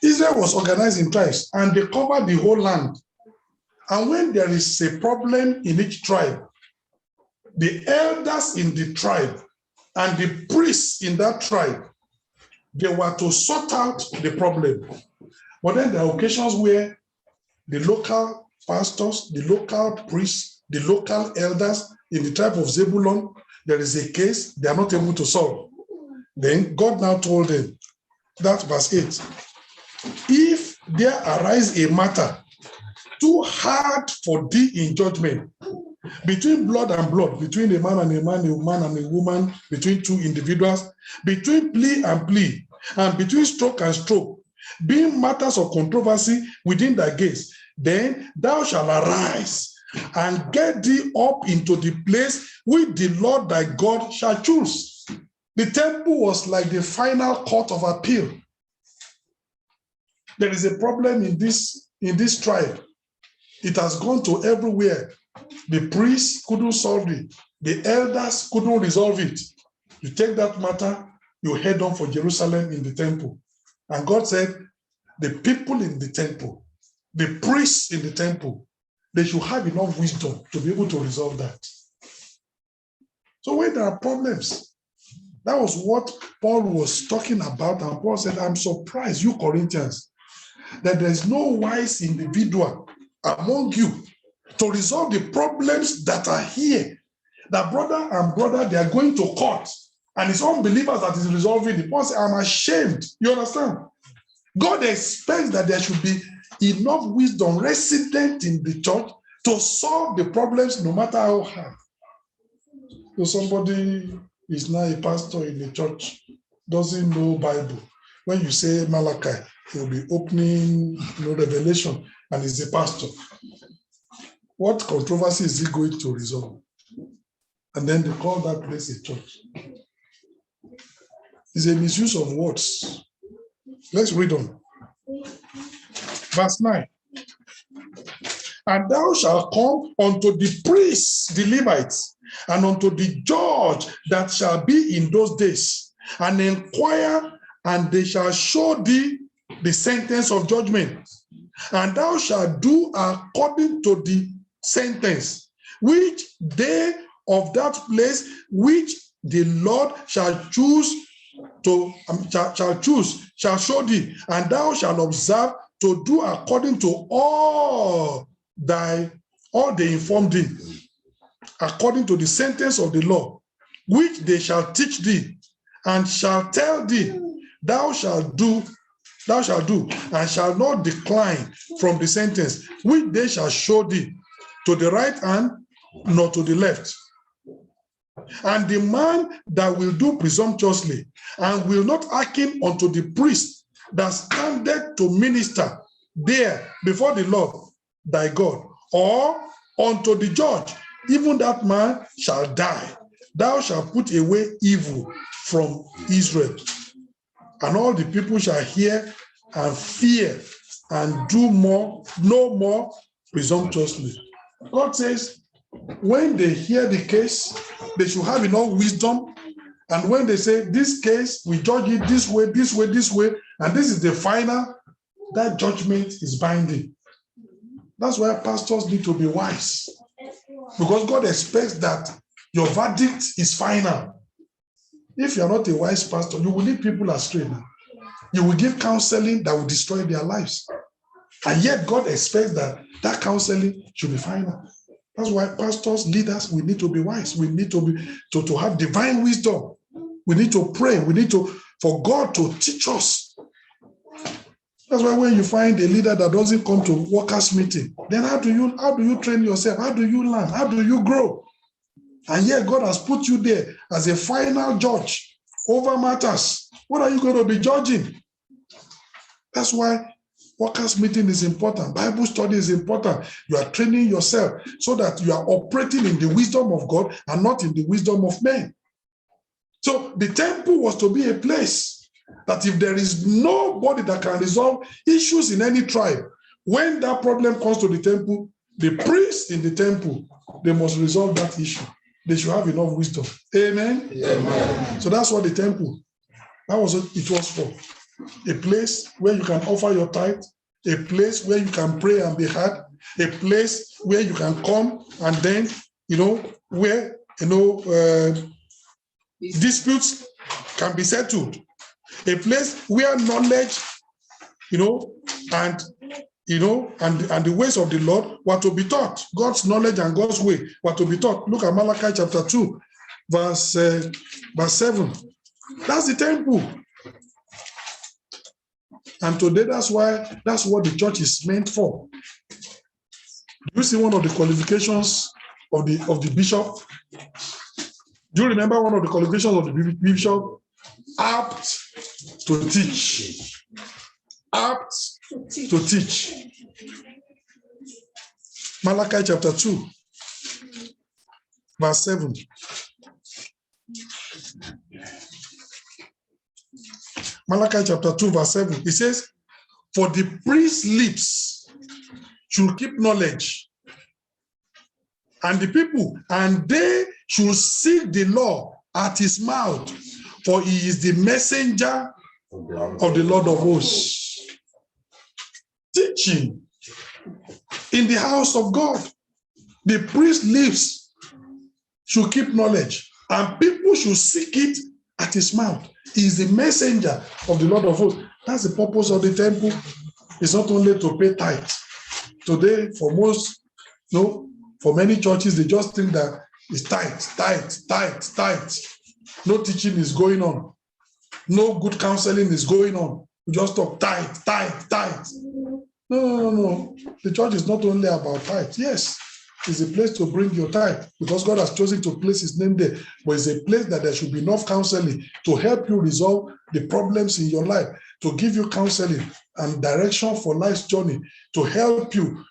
Israel was organized in tribes, and they covered the whole land. And when there is a problem in each tribe, the elders in the tribe and the priests in that tribe, they were to sort out the problem. But then there are occasions where the local pastors, the local priests, the local elders in the tribe of Zebulun, there is a case they are not able to solve. Then God now told them, that's verse 8, if there arise a matter too hard for thee in judgment, between blood and blood, between a man and a man, a woman and a woman, between two individuals, between plea and plea, and between stroke and stroke, being matters of controversy within thy gates, then thou shalt arise and get thee up into the place which the Lord thy God shall choose. The temple was like the final court of appeal. There is a problem in this tribe. It has gone to everywhere. The priests couldn't solve it. The elders couldn't resolve it. You take that matter, you head on for Jerusalem in the temple. And God said, the people in the temple, the priests in the temple, they should have enough wisdom to be able to resolve that. So when there are problems, that was what Paul was talking about. And Paul said, I'm surprised, you Corinthians, that there's no wise individual among you to resolve the problems that are here. That brother and brother, they are going to court, and it's unbelievers that is resolving it. Paul said, I'm ashamed. You understand? God expects that there should be enough wisdom resident in the church to solve the problems no matter how hard. So somebody is now a pastor in the church, doesn't know Bible. When you say Malachi, he will be opening Revelation and is a pastor. What controversy is he going to resolve? And then they call that place a church. It's a misuse of words. Let's read on. Verse 9. And thou shalt come unto the priests, the Levites, and unto the judge that shall be in those days, and inquire, and they shall show thee the sentence of judgment. And thou shalt do according to the sentence which they of that place which the Lord shall choose shall show thee, and thou shalt observe to do according to all they inform thee, according to the sentence of the law, which they shall teach thee, and shall tell thee, thou shalt do, and shall not decline from the sentence which they shall show thee, to the right hand, nor to the left. And the man that will do presumptuously, and will not hearken unto the priest that standeth to minister there before the Lord thy God, or unto the judge, even that man shall die. Thou shalt put away evil from Israel. And all the people shall hear and fear, and do no more presumptuously. God says, when they hear the case, they should have enough wisdom. And when they say, this case, we judge it this way, this way, this way, and this is the final, that judgment is binding. That's why pastors need to be wise. Because God expects that your verdict is final. If you're not a wise pastor, you will lead people astray now. You will give counseling that will destroy their lives. And yet God expects that counseling should be final. That's why pastors, leaders, we need to be wise. We need to have divine wisdom. We need to pray. We need for God to teach us. That's why when you find a leader that doesn't come to workers' meeting, then how do you train yourself? How do you learn? How do you grow? And yet God has put you there as a final judge over matters. What are you going to be judging? That's why workers' meeting is important. Bible study is important. You are training yourself so that you are operating in the wisdom of God and not in the wisdom of men. So the temple was to be a place that if there is nobody that can resolve issues in any tribe, when that problem comes to the temple, the priests in the temple, they must resolve that issue. They should have enough wisdom. Amen? Amen. So that's what the temple, that was what it was for. A place where you can offer your tithe, a place where you can pray and be heard, a place where you can come and then, where, disputes can be settled. A place where knowledge, and the ways of the Lord were to be taught. God's knowledge and God's way were to be taught. Look at Malachi chapter 2, verse 7. That's the temple. And today, that's what the church is meant for. Do you see one of the qualifications of the bishop? Do you remember one of the qualifications of the bishop? Apt to teach. Apt to teach. Malachi chapter 2, verse 7. Malachi chapter 2, verse 7. It says, for the priest's lips should keep knowledge, and the people, and they should seek the law at his mouth, for he is the messenger of the Lord of hosts. Teaching in the house of God. The priest's lips should keep knowledge, and people should seek it at his mouth. He is the messenger of the Lord of hosts. That's the purpose of the temple. It's not only to pay tithe. Today, for most, for many churches, they just think that it's tithe. No teaching is going on. No good counseling is going on. We just talk tithe. No. The church is not only about tithe. Yes, it's a place to bring your tithe because God has chosen to place his name there. But it's a place that there should be enough counseling to help you resolve the problems in your life, to give you counseling and direction for life's journey, to help you,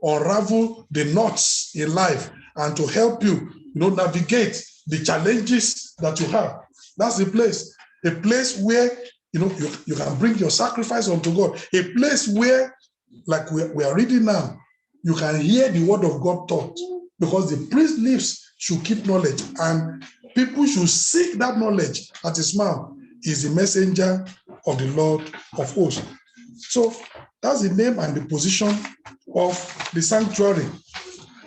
unravel the knots in life and to help you, navigate the challenges that you have. That's the place. A place where, you can bring your sacrifice unto God. A place where, like we are reading now, you can hear the word of God taught, because the priest's lips should keep knowledge and people should seek that knowledge at his mouth. He's the messenger of the Lord of hosts. So that's the name and the position of the sanctuary.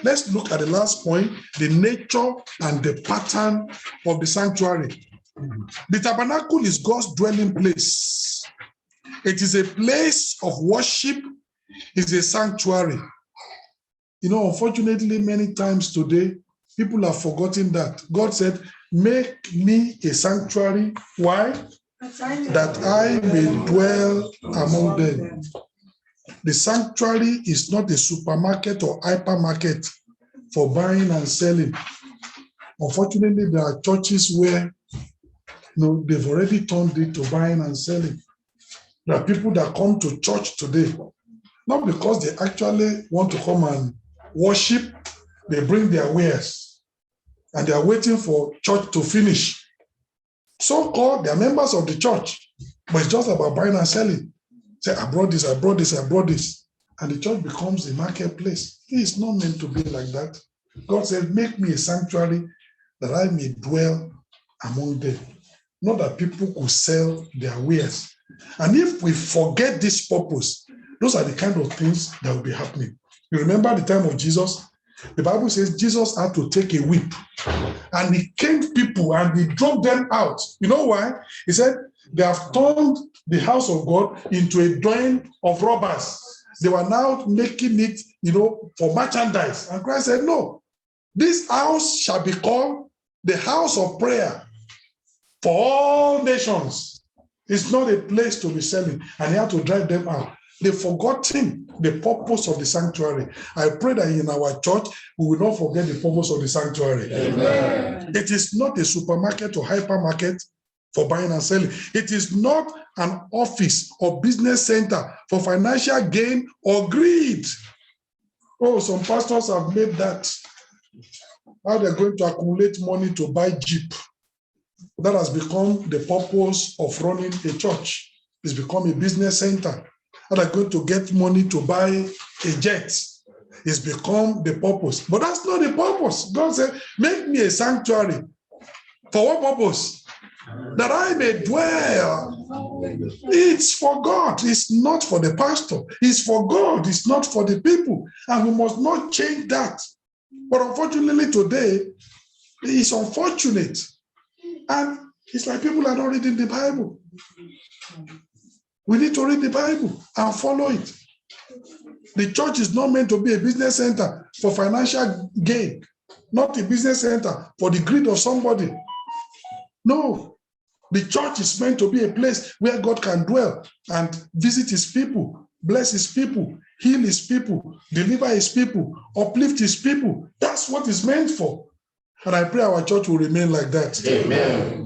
Let's look at the last point, the nature and the pattern of the sanctuary. The tabernacle is God's dwelling place. It is a place of worship. It's a sanctuary. Unfortunately, many times today, people have forgotten that. God said, make me a sanctuary. Why? That I may dwell among them. The sanctuary is not a supermarket or hypermarket for buying and selling. Unfortunately, there are churches where they've already turned it to buying and selling. There are people that come to church today, not because they actually want to come and worship, they bring their wares and they are waiting for church to finish. So-called, they are members of the church, but it's just about buying and selling. Say, I brought this. And the church becomes a marketplace. It is not meant to be like that. God said, make me a sanctuary that I may dwell among them. Not that people could sell their wares. And if we forget this purpose, those are the kind of things that will be happening. You remember the time of Jesus? The Bible says Jesus had to take a whip and he caned people and he drove them out. You know why? He said, they have turned the house of God into a den of robbers. They were now making it, for merchandise. And Christ said, no, this house shall be called the house of prayer for all nations. It's not a place to be selling. And he had to drive them out. They've forgotten the purpose of the sanctuary. I pray that in our church, we will not forget the purpose of the sanctuary. Amen. It is not a supermarket or hypermarket for buying and selling. It is not an office or business center for financial gain or greed. Oh, some pastors have made that how they're going to accumulate money to buy Jeep. That has become the purpose of running a church. It's become a business center. How they're going to get money to buy a jet. It's become the purpose. But that's not the purpose. God said, make me a sanctuary. For what purpose? That I may dwell. It's for God. It's not for the pastor. It's for God. It's not for the people. And we must not change that. But unfortunately today, it's unfortunate. And it's like people are not reading the Bible. We need to read the Bible and follow it. The church is not meant to be a business center for financial gain, not a business center for the greed of somebody. No, the church is meant to be a place where God can dwell and visit his people, bless his people, heal his people, deliver his people, uplift his people. That's what it's meant for. And I pray our church will remain like that. Amen.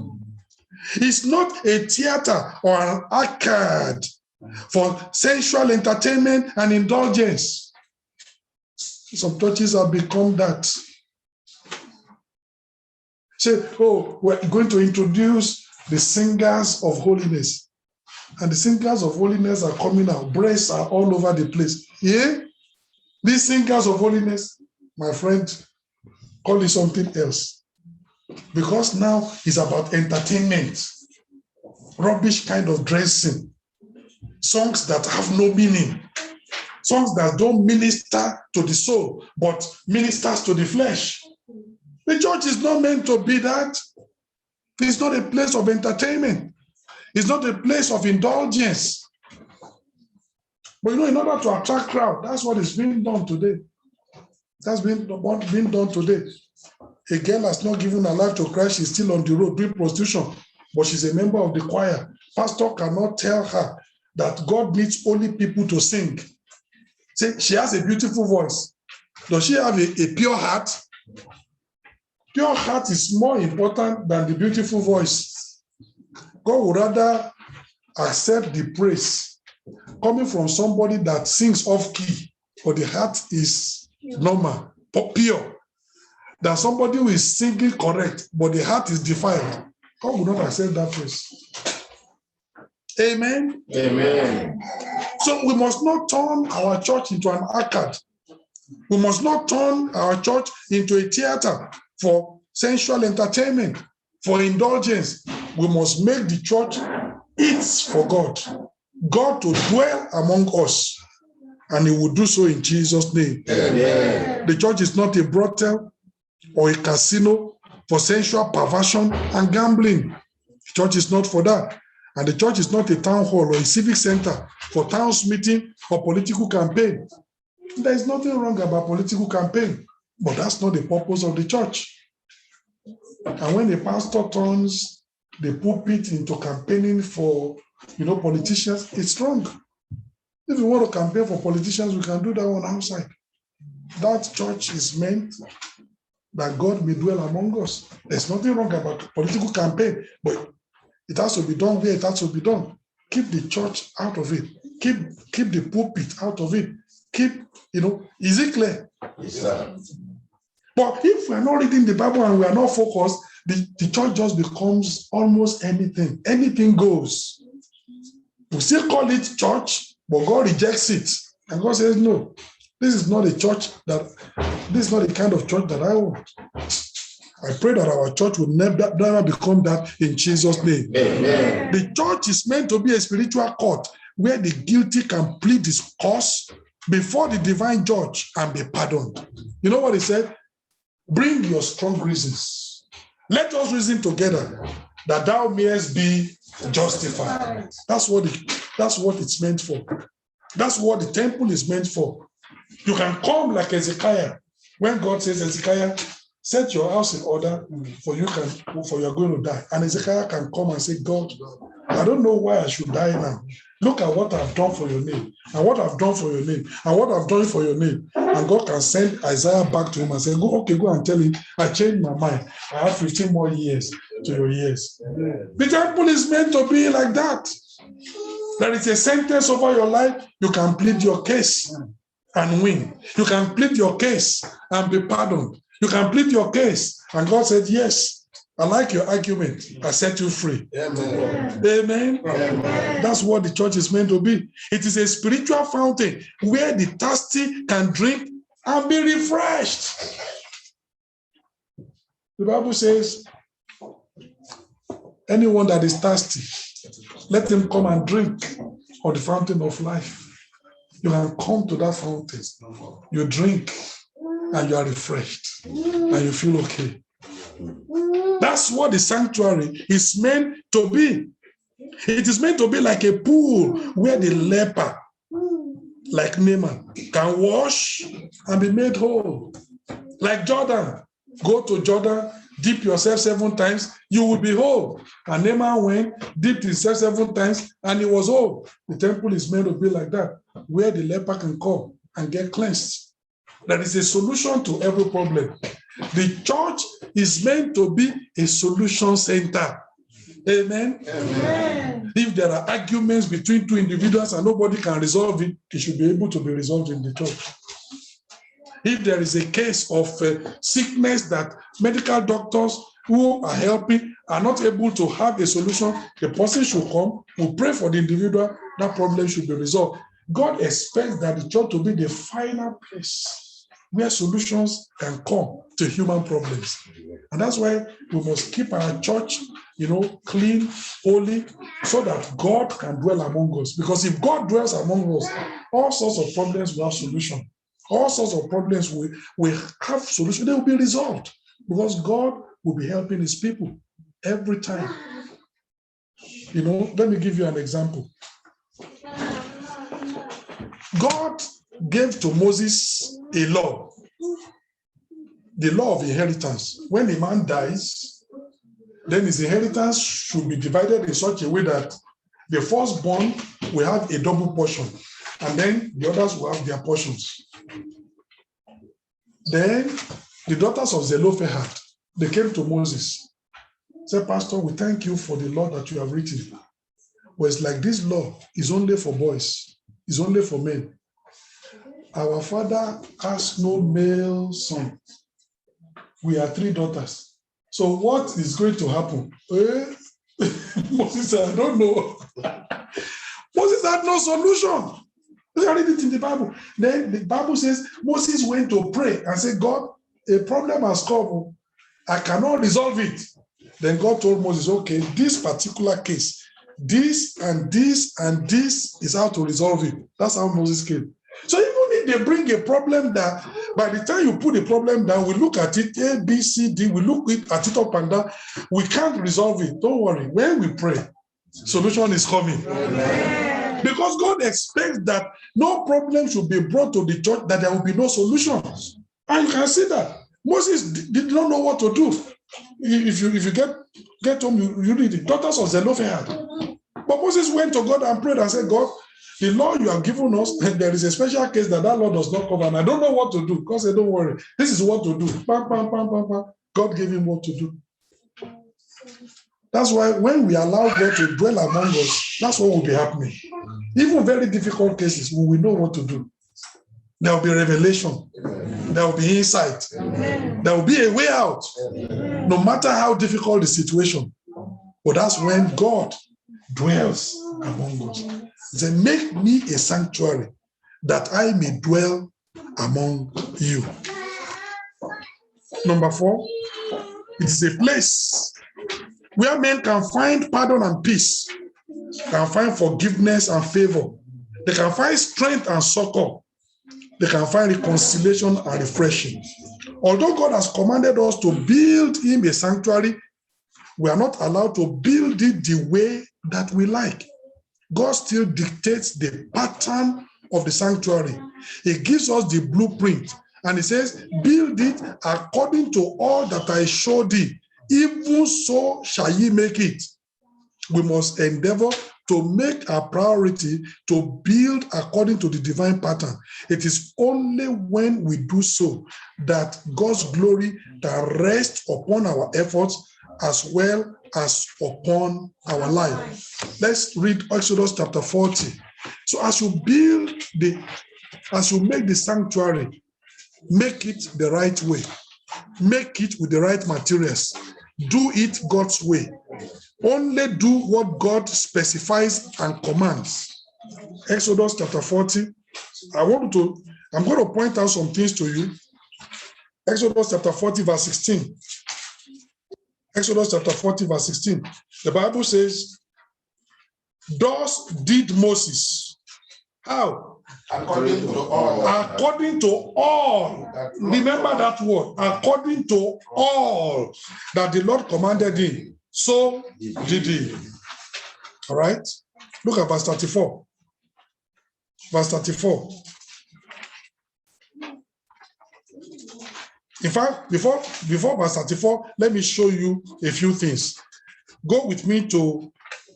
It's not a theater or an arcade for sensual entertainment and indulgence. Some churches have become that. Say, oh, we're going to introduce the singers of holiness. And the singers of holiness are coming out. Breasts are all over the place. Yeah? These singers of holiness, my friend, call it something else. Because now it's about entertainment, rubbish kind of dressing, songs that have no meaning, songs that don't minister to the soul, but ministers to the flesh. The church is not meant to be that. It's not a place of entertainment. It's not a place of indulgence. But in order to attract crowd, that's what is being done today. That's being done today. A girl has not given her life to Christ. She's still on the road doing prostitution, but she's a member of the choir. Pastor cannot tell her that God needs only people to sing. say she has a beautiful voice. Does she have a pure heart? Pure heart is more important than the beautiful voice. God would rather accept the praise coming from somebody that sings off key, but the heart is normal, pure, than somebody who is singing correct, but the heart is defiled. God will not accept that praise. Amen. Amen. So we must not turn our church into an arcade. We must not turn our church into a theater for sensual entertainment, for indulgence. We must make the church eats for God. God to dwell among us. And he will do so in Jesus' name. Amen. The church is not a brothel or a casino for sensual perversion and gambling. The church is not for that. And the church is not a town hall or a civic center for towns meeting or political campaign. There is nothing wrong about political campaign, but that's not the purpose of the church. And when a pastor turns the pulpit into campaigning for, politicians, it's wrong. If you want to campaign for politicians, we can do that on outside. That church is meant that God may dwell among us. There's nothing wrong about political campaign, but it has to be done where it has to be done. Keep the church out of it. Keep the pulpit out of it. Is it clear? Yes, sir. But if we're not reading the Bible and we are not focused, the church just becomes almost anything. Anything goes. We still call it church, but God rejects it. And God says, no, this is not a church this is not the kind of church that I want. I pray that our church will never become that in Jesus' name. Amen. The church is meant to be a spiritual court where the guilty can plead his cause before the divine judge and be pardoned. You know what he said? Bring your strong reasons. Let us reason together that thou mayest be justified. That's what it's meant for. That's what the temple is meant for. You can come like Hezekiah. When God says, Hezekiah, set your house in order, for you are going to die. And Hezekiah can come and say, God, I don't know why I should die now. Look at what I've done for your name, and what I've done for your name, and what I've done for your name. And God can send Isaiah back to him and say, go and tell him, I changed my mind. I have 15 more years to your years. The temple is meant to be like that. There is a sentence over your life. You can plead your case and win. You can plead your case and be pardoned. You can plead your case. And God said, yes, I like your argument. I set you free. Amen. Amen. Amen. That's what the church is meant to be. It is a spiritual fountain where the thirsty can drink and be refreshed. The Bible says, anyone that is thirsty, let him come and drink of the fountain of life. You can come to that fountain. You drink and you are refreshed and you feel okay. That's what the sanctuary is meant to be. It is meant to be like a pool where the leper, like Naaman, can wash and be made whole. Like Jordan, go to Jordan, dip yourself 7 times, you will be whole. And Naaman went, dipped himself 7 times, and he was whole. The temple is meant to be like that, where the leper can come and get cleansed. There is a solution to every problem. The church is meant to be a solution center. Amen? Amen. If there are arguments between 2 individuals and nobody can resolve it, it should be able to be resolved in the church. If there is a case of sickness that medical doctors who are helping are not able to have a solution, the person should come, we'll pray for the individual, that problem should be resolved. God expects that the church to be the final place where solutions can come to human problems. And that's why we must keep our church, clean, holy, so that God can dwell among us. Because if God dwells among us, all sorts of problems will have solution. All sorts of problems will have solution. They will be resolved because God will be helping his people every time. Let me give you an example. God gave to Moses a law, the law of inheritance. When a man dies, then his inheritance should be divided in such a way that the firstborn will have a double portion, and then the others will have their portions. Then the daughters of Zelophehad, they came to Moses. Said, Pastor, we thank you for the law that you have written. Well, it's like this law is only for boys, it's only for men. Our father has no male son. We are 3 daughters. So what is going to happen? Moses said, I don't know. Moses had no solution. You can read it in the Bible. Then the Bible says Moses went to pray and said, God, a problem has come. I cannot resolve it. Then God told Moses, okay, this particular case, this and this and this is how to resolve it. That's how Moses came. So even if they bring a problem that by the time you put the problem down, we look at it, A, B, C, D, we look at it up and down, we can't resolve it. Don't worry. When we pray, solution is coming. Amen. Because God expects that no problem should be brought to the church, that there will be no solutions. And you can see that. Moses did not know what to do. If you get home, you read the daughters of Zelophehad. But Moses went to God and prayed and said, God, the law you have given us, there is a special case that law does not cover, and I don't know what to do. God said, don't worry, this is what to do. Bam, bam, bam, bam, bam. God gave him what to do. That's why when we allow God to dwell among us, that's what will be happening. Even very difficult cases, we will know what to do. There will be revelation. There will be insight. There will be a way out, no matter how difficult the situation. But that's when God dwells among us. Then make me a sanctuary that I may dwell among you. Number 4, it is a place where men can find pardon and peace, can find forgiveness and favor. They can find strength and succor. They can find reconciliation and refreshing. Although God has commanded us to build him a sanctuary, we are not allowed to build it the way that we like. God still dictates the pattern of the sanctuary. He gives us the blueprint, and he says, build it according to all that I showed thee. Even so shall ye make it. We must endeavor to make a priority to build according to the divine pattern. It is only when we do so that God's glory can rest upon our efforts as well as upon our life. Let's read Exodus chapter 40. So as you make the sanctuary, make it the right way. Make it with the right materials. Do it God's way. Only do what God specifies and commands. Exodus chapter 40. I'm going to point out some things to you. Exodus chapter 40, verse 16. Exodus chapter 40, verse 16. The Bible says, thus did Moses. How? According to all. According to all. Remember that word. According to all that the Lord commanded him, so did he. All right? Look at verse 34. Verse 34. In fact, before verse 34, let me show you a few things. Go with me to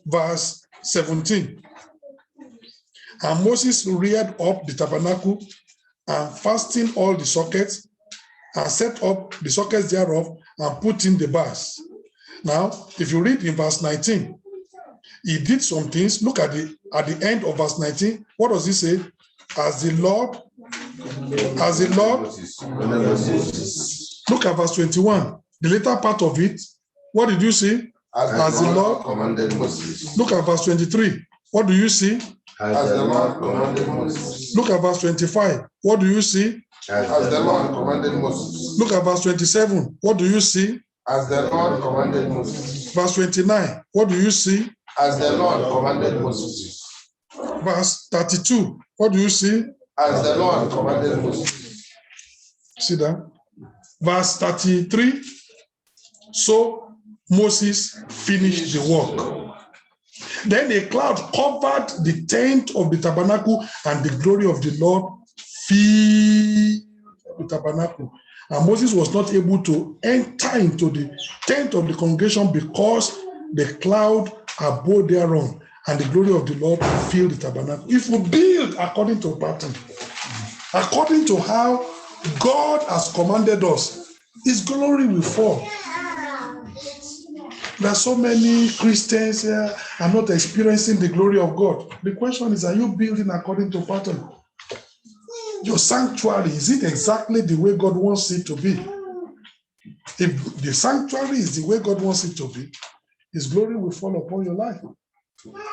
verse 17. And Moses reared up the tabernacle and fastened all the sockets and set up the sockets thereof and put in the bars. Now, if you read in verse 19, he did some things. Look at the end of verse 19. What does he say? As the Lord. Look at verse 21. The later part of it. What did you see? As the Lord commanded Moses. Look at verse 23. What do you see? As the Lord commanded Moses. Look at verse 25. What do you see? As the Lord commanded Moses. Look at verse 27. What do you see? As the Lord commanded Moses. Verse 29. What do you see? As the Lord commanded Moses. Verse 32. What do you see? As the Lord commanded Moses. See that? Verse 33. So Moses finished the work. Then a cloud covered the tent of the tabernacle, and the glory of the Lord filled the tabernacle. And Moses was not able to enter into the tent of the congregation because the cloud abode thereon, and the glory of the Lord will fill the tabernacle. If we build according to pattern, according to how God has commanded us, His glory will fall. There are so many Christians here are not experiencing the glory of God. The question is, are you building according to pattern? Your sanctuary, is it exactly the way God wants it to be? If the sanctuary is the way God wants it to be, His glory will fall upon your life.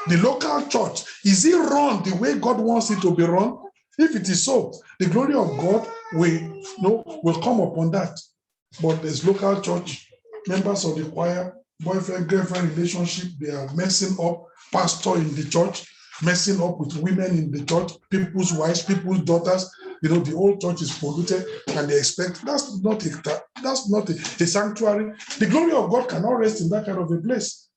The local church, is it run the way God wants it to be run? If it is so, the glory of God will come upon that. But there's local church, members of the choir, boyfriend-girlfriend relationship, they are messing up, pastor in the church, messing up with women in the church, people's wives, people's daughters. The whole church is polluted, and they expect that's not a sanctuary. The glory of God cannot rest in that kind of a place.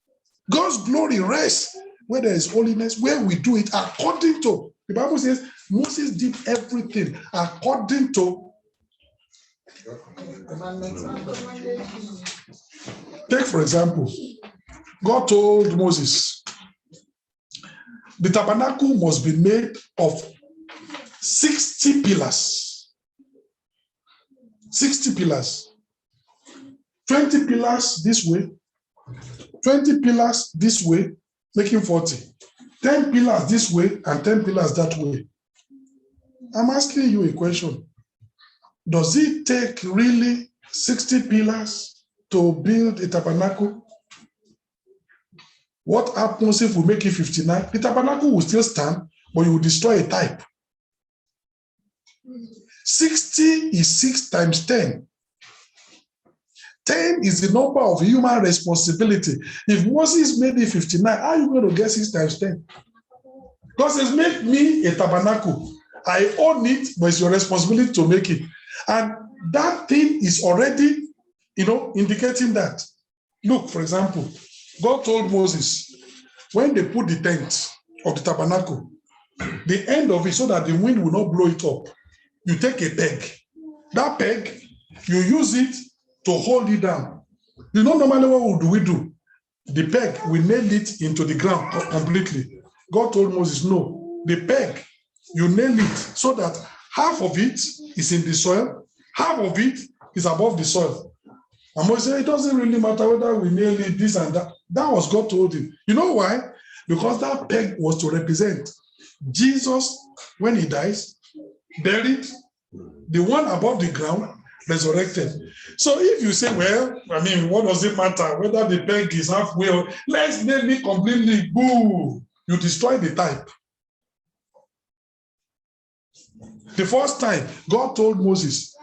God's glory rests where there is holiness, where we do it according to. The Bible says Moses did everything according to. Take, for example, God told Moses, the tabernacle must be made of 60 pillars. 60 pillars. 20 pillars this way, 20 pillars this way, making 40. 10 pillars this way and 10 pillars that way. I'm asking you a question. Does it take really 60 pillars to build a tabernacle? What happens if we make it 59? The tabernacle will still stand, but you will destroy a type. 60 is 6 times 10. 10 is the number of human responsibility. If Moses made it 59, how are you going to get 6 times 10? God says, make me a tabernacle. I own it, but it's your responsibility to make it. And that thing is already, indicating that. Look, for example, God told Moses, when they put the tent of the tabernacle, the end of it, so that the wind will not blow it up, you take a peg. That peg, you use it to hold it down. Normally what do we do? The peg, we nail it into the ground completely. God told Moses, no, the peg, you nail it so that half of it is in the soil, half of it is above the soil. And Moses said, it doesn't really matter whether we nail it, this and that. That was God told him. You know why? Because that peg was to represent Jesus when he dies, buried, the one above the ground, resurrected. So if you say, well, what does it matter whether the peg is halfway or let's nail it completely, boo, you destroy the type. The first time, God told Moses,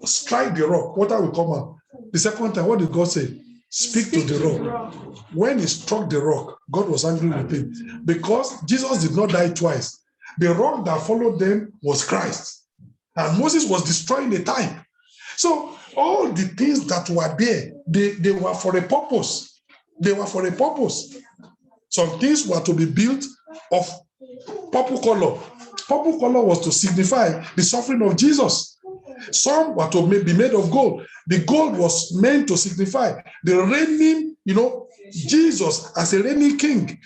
strike the rock, water will come out. The second time, what did God say? Speak to the rock. When he struck the rock, God was angry with him because Jesus did not die twice. The rock that followed them was Christ. And Moses was destroying the type. So all the things that were there, they were for a purpose. They were for a purpose. Some things were to be built of purple color. Purple color was to signify the suffering of Jesus. Some were to be made of gold. The gold was meant to signify the reigning, Jesus as a reigning king.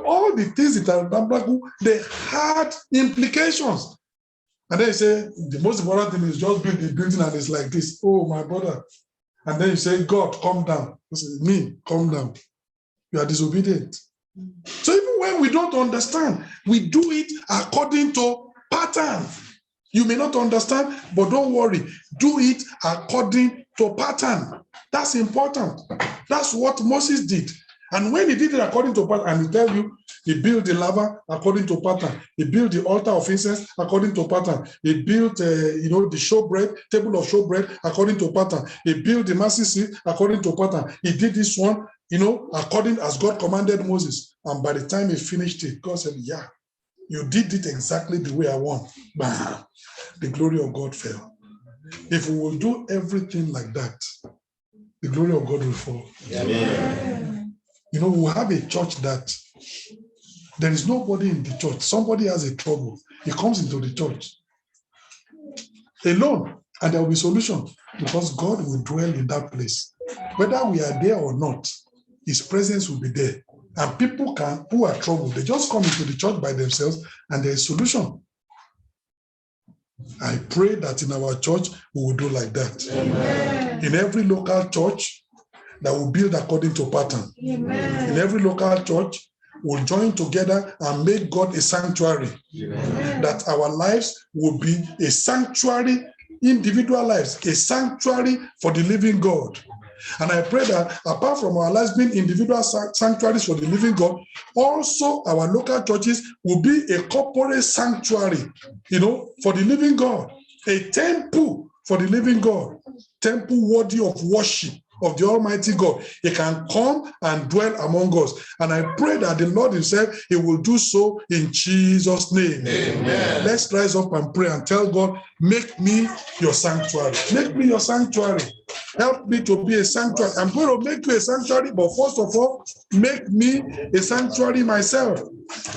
All the things in the tabernacle, they had implications. And then you say, the most important thing is just build the building and it's like this. Oh, my brother. And then you say, God, come down. You say, me, come down. You are disobedient. So even when we don't understand, we do it according to pattern. You may not understand, but don't worry. Do it according to pattern. That's important. That's what Moses did. And when he did it according to pattern, and he tell you, he built the lava according to pattern. He built the altar of incense according to pattern. He built, the showbread, table of showbread according to pattern. He built the mercy seat according to pattern. He did this one, according as God commanded Moses. And by the time he finished it, God said, yeah, you did it exactly the way I want. Bam. The glory of God fell. If we will do everything like that, the glory of God will fall. Amen. We have a church that there is nobody in the church. Somebody has a trouble. He comes into the church alone, and there will be solution because God will dwell in that place. Whether we are there or not, his presence will be there. And people who are troubled, they just come into the church by themselves and there is solution. I pray that in our church, we will do like that. Amen. In every local church, that will build according to pattern. Amen. In every local church, we'll join together and make God a sanctuary. Amen. That our lives will be a sanctuary, individual lives, a sanctuary for the living God. And I pray that apart from our lives being individual sanctuaries for the living God, also our local churches will be a corporate sanctuary, for the living God, a temple for the living God, temple worthy of worship of the Almighty God. He can come and dwell among us. And I pray that the Lord himself, he will do so in Jesus' name. Amen. Let's rise up and pray and tell God, make me your sanctuary. Make me your sanctuary. Help me to be a sanctuary. I'm going to make you a sanctuary, but first of all, make me a sanctuary myself.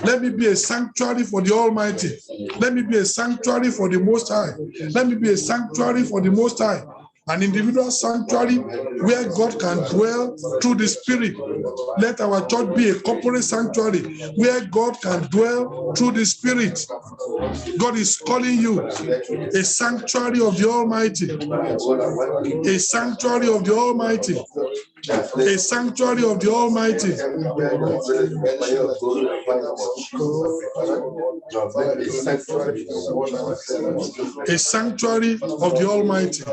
Let me be a sanctuary for the Almighty. Let me be a sanctuary for the Most High. Let me be a sanctuary for the Most High. An individual sanctuary where God can dwell through the Spirit. Let our church be a corporate sanctuary where God can dwell through the Spirit. God is calling you a sanctuary of the Almighty. A sanctuary of the Almighty. A sanctuary of the Almighty. A sanctuary of the Almighty.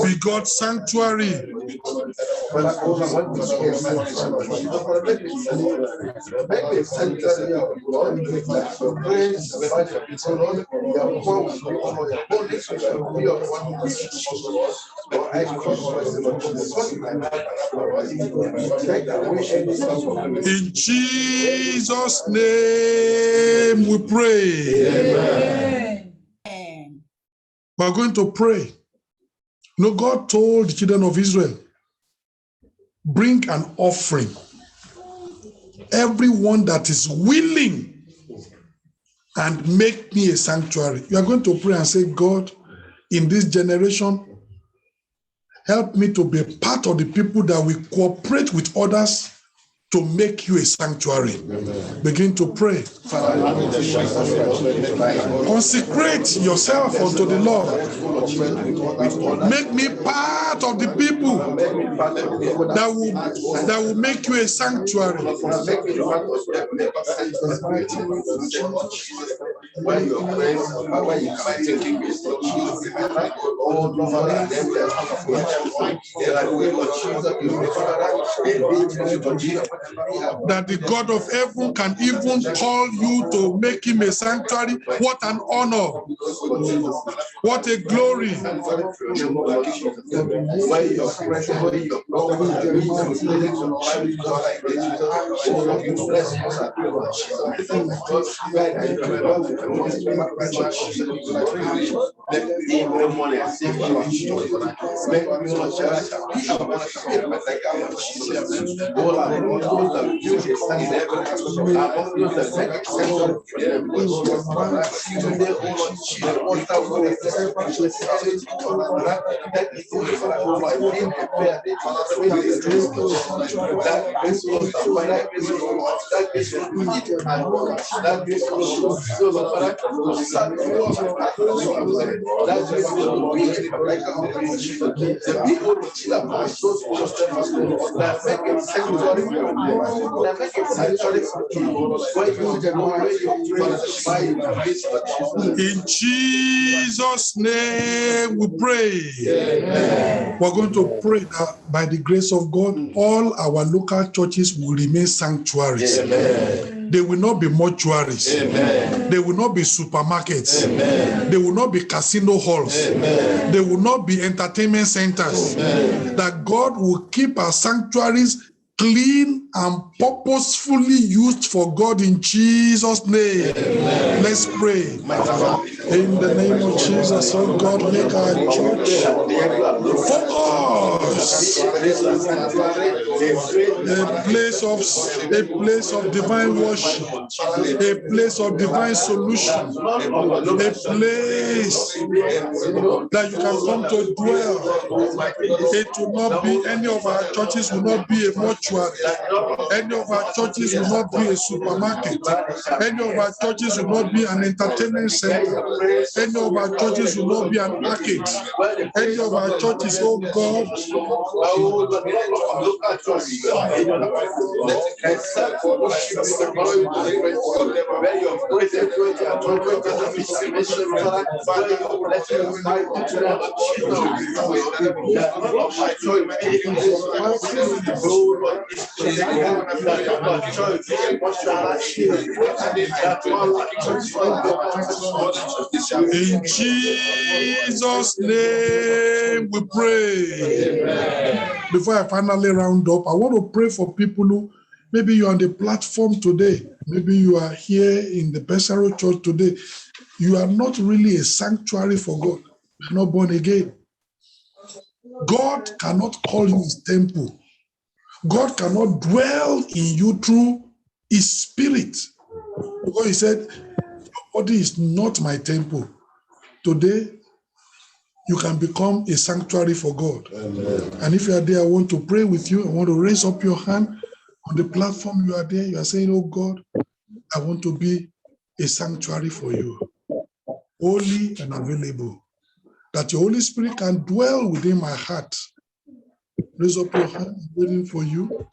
Be God's sanctuary. In Jesus' name we pray. Amen. We're going to pray. God told the children of Israel, bring an offering. Everyone that is willing, and make me a sanctuary. You are going to pray and say, God, in this generation, help me to be part of the people that will cooperate with others to make you a sanctuary. Amen. Begin to pray. Consecrate yourself unto the Lord. Make me part of the people that will make you a sanctuary. That the God of heaven can even call you to make him a sanctuary. What an honor. What a glory. In Jesus' name we pray. Amen. We're going to pray that by the grace of God, all our local churches will remain sanctuaries. Amen. They will not be mortuaries. Amen. They will not be supermarkets. Amen. They will not be casino halls. Amen. They will not be entertainment centers. That God will keep our sanctuaries clean and purposefully used for God in Jesus' name. Amen. Let's pray. In the name of Jesus, oh God, make our church focus. A place of divine worship, a place of divine solution, a place that you can come to dwell. It will not be, any of our churches will not be a mortuary. Any of our churches will not be a supermarket. Any of our churches will not be an entertainment center. Any of our churches will not be an arcade. Any of our churches, oh God, in Jesus' name we pray. Amen. Before I finally round up, I want to pray for people who, maybe you're on the platform today, maybe you are here in the Pesaro Church today. You are not really a sanctuary for God. You're not born again. God cannot call you his temple. God cannot dwell in you through his spirit. Because he said, your body is not my temple. Today, you can become a sanctuary for God. Amen. And if you are there, I want to pray with you. I want to raise up your hand on the platform. You are there. You are saying, oh God, I want to be a sanctuary for you. Holy and available. That your Holy Spirit can dwell within my heart. Raise up your hand. I'm waiting for you.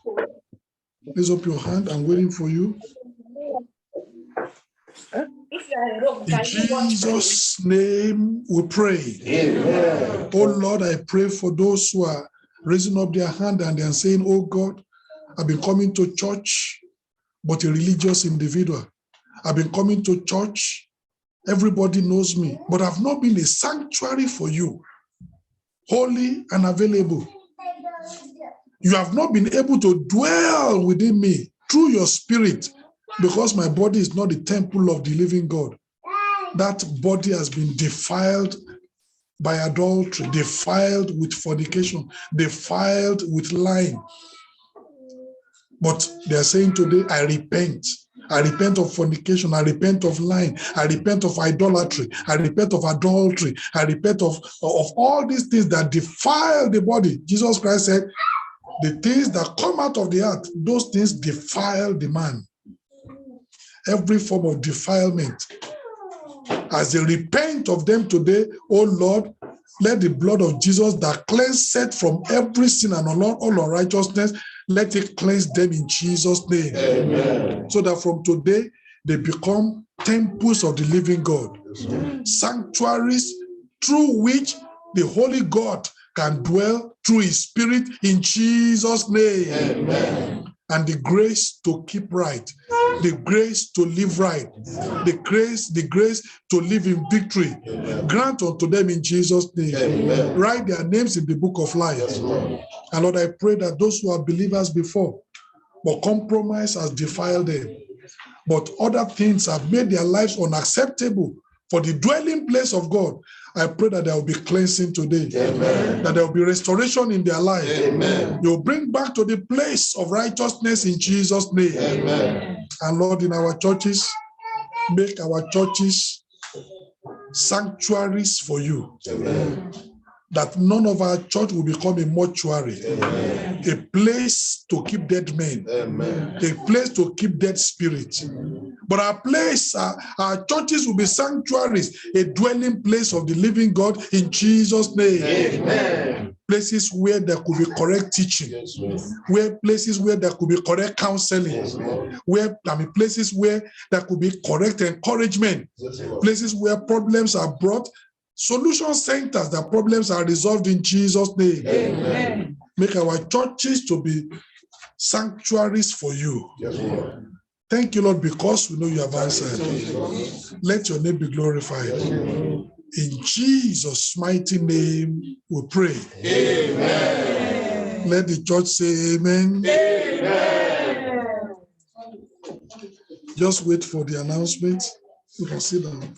Raise up your hand. I'm waiting for you. In Jesus' name we pray. Amen. Oh Lord, I pray for those who are raising up their hand and they are saying, oh God, I've been coming to church, but a religious individual. I've been coming to church, everybody knows me, but I've not been a sanctuary for you, holy and available. You have not been able to dwell within me through your spirit, because my body is not the temple of the living God. That body has been defiled by adultery, defiled with fornication, defiled with lying. But they are saying today, I repent. I repent of fornication. I repent of lying. I repent of idolatry. I repent of adultery. I repent of all these things that defile the body. Jesus Christ said, the things that come out of the heart, those things defile the man. Every form of defilement. As they repent of them today, oh Lord, let the blood of Jesus that cleanseth from every sin and all unrighteousness, let it cleanse them in Jesus' name. Amen. So that from today, they become temples of the living God. Sanctuaries through which the Holy God can dwell through his spirit in Jesus' name. Amen. And the grace to keep right, the grace to live right, the grace to live in victory. Amen. Grant unto them in Jesus' name. Amen. Write their names in the book of life. Yes, and Lord, I pray that those who are believers before, but compromise has defiled them, but other things have made their lives unacceptable for the dwelling place of God, I pray that there will be cleansing today. Amen. That there will be restoration in their life. Amen. You will bring back to the place of righteousness in Jesus' name. Amen. And Lord, in our churches, make our churches sanctuaries for you. Amen. That none of our church will become a mortuary. Amen. A place to keep dead men. Amen. A place to keep dead spirits. But our place, our churches will be sanctuaries, a dwelling place of the living God in Jesus' name. Amen. Places where there could be correct teaching, yes, places where there could be correct counseling, yes, places where there could be correct encouragement, yes, places where problems are brought, solution centers that problems are resolved in Jesus' name. Amen. Make our churches to be sanctuaries for you. Yes, Thank you, Lord, because we know you have answered. Let your name be glorified. In Jesus' mighty name, we pray. Amen. Let the church say amen. Amen. Just wait for the announcement. You can sit down.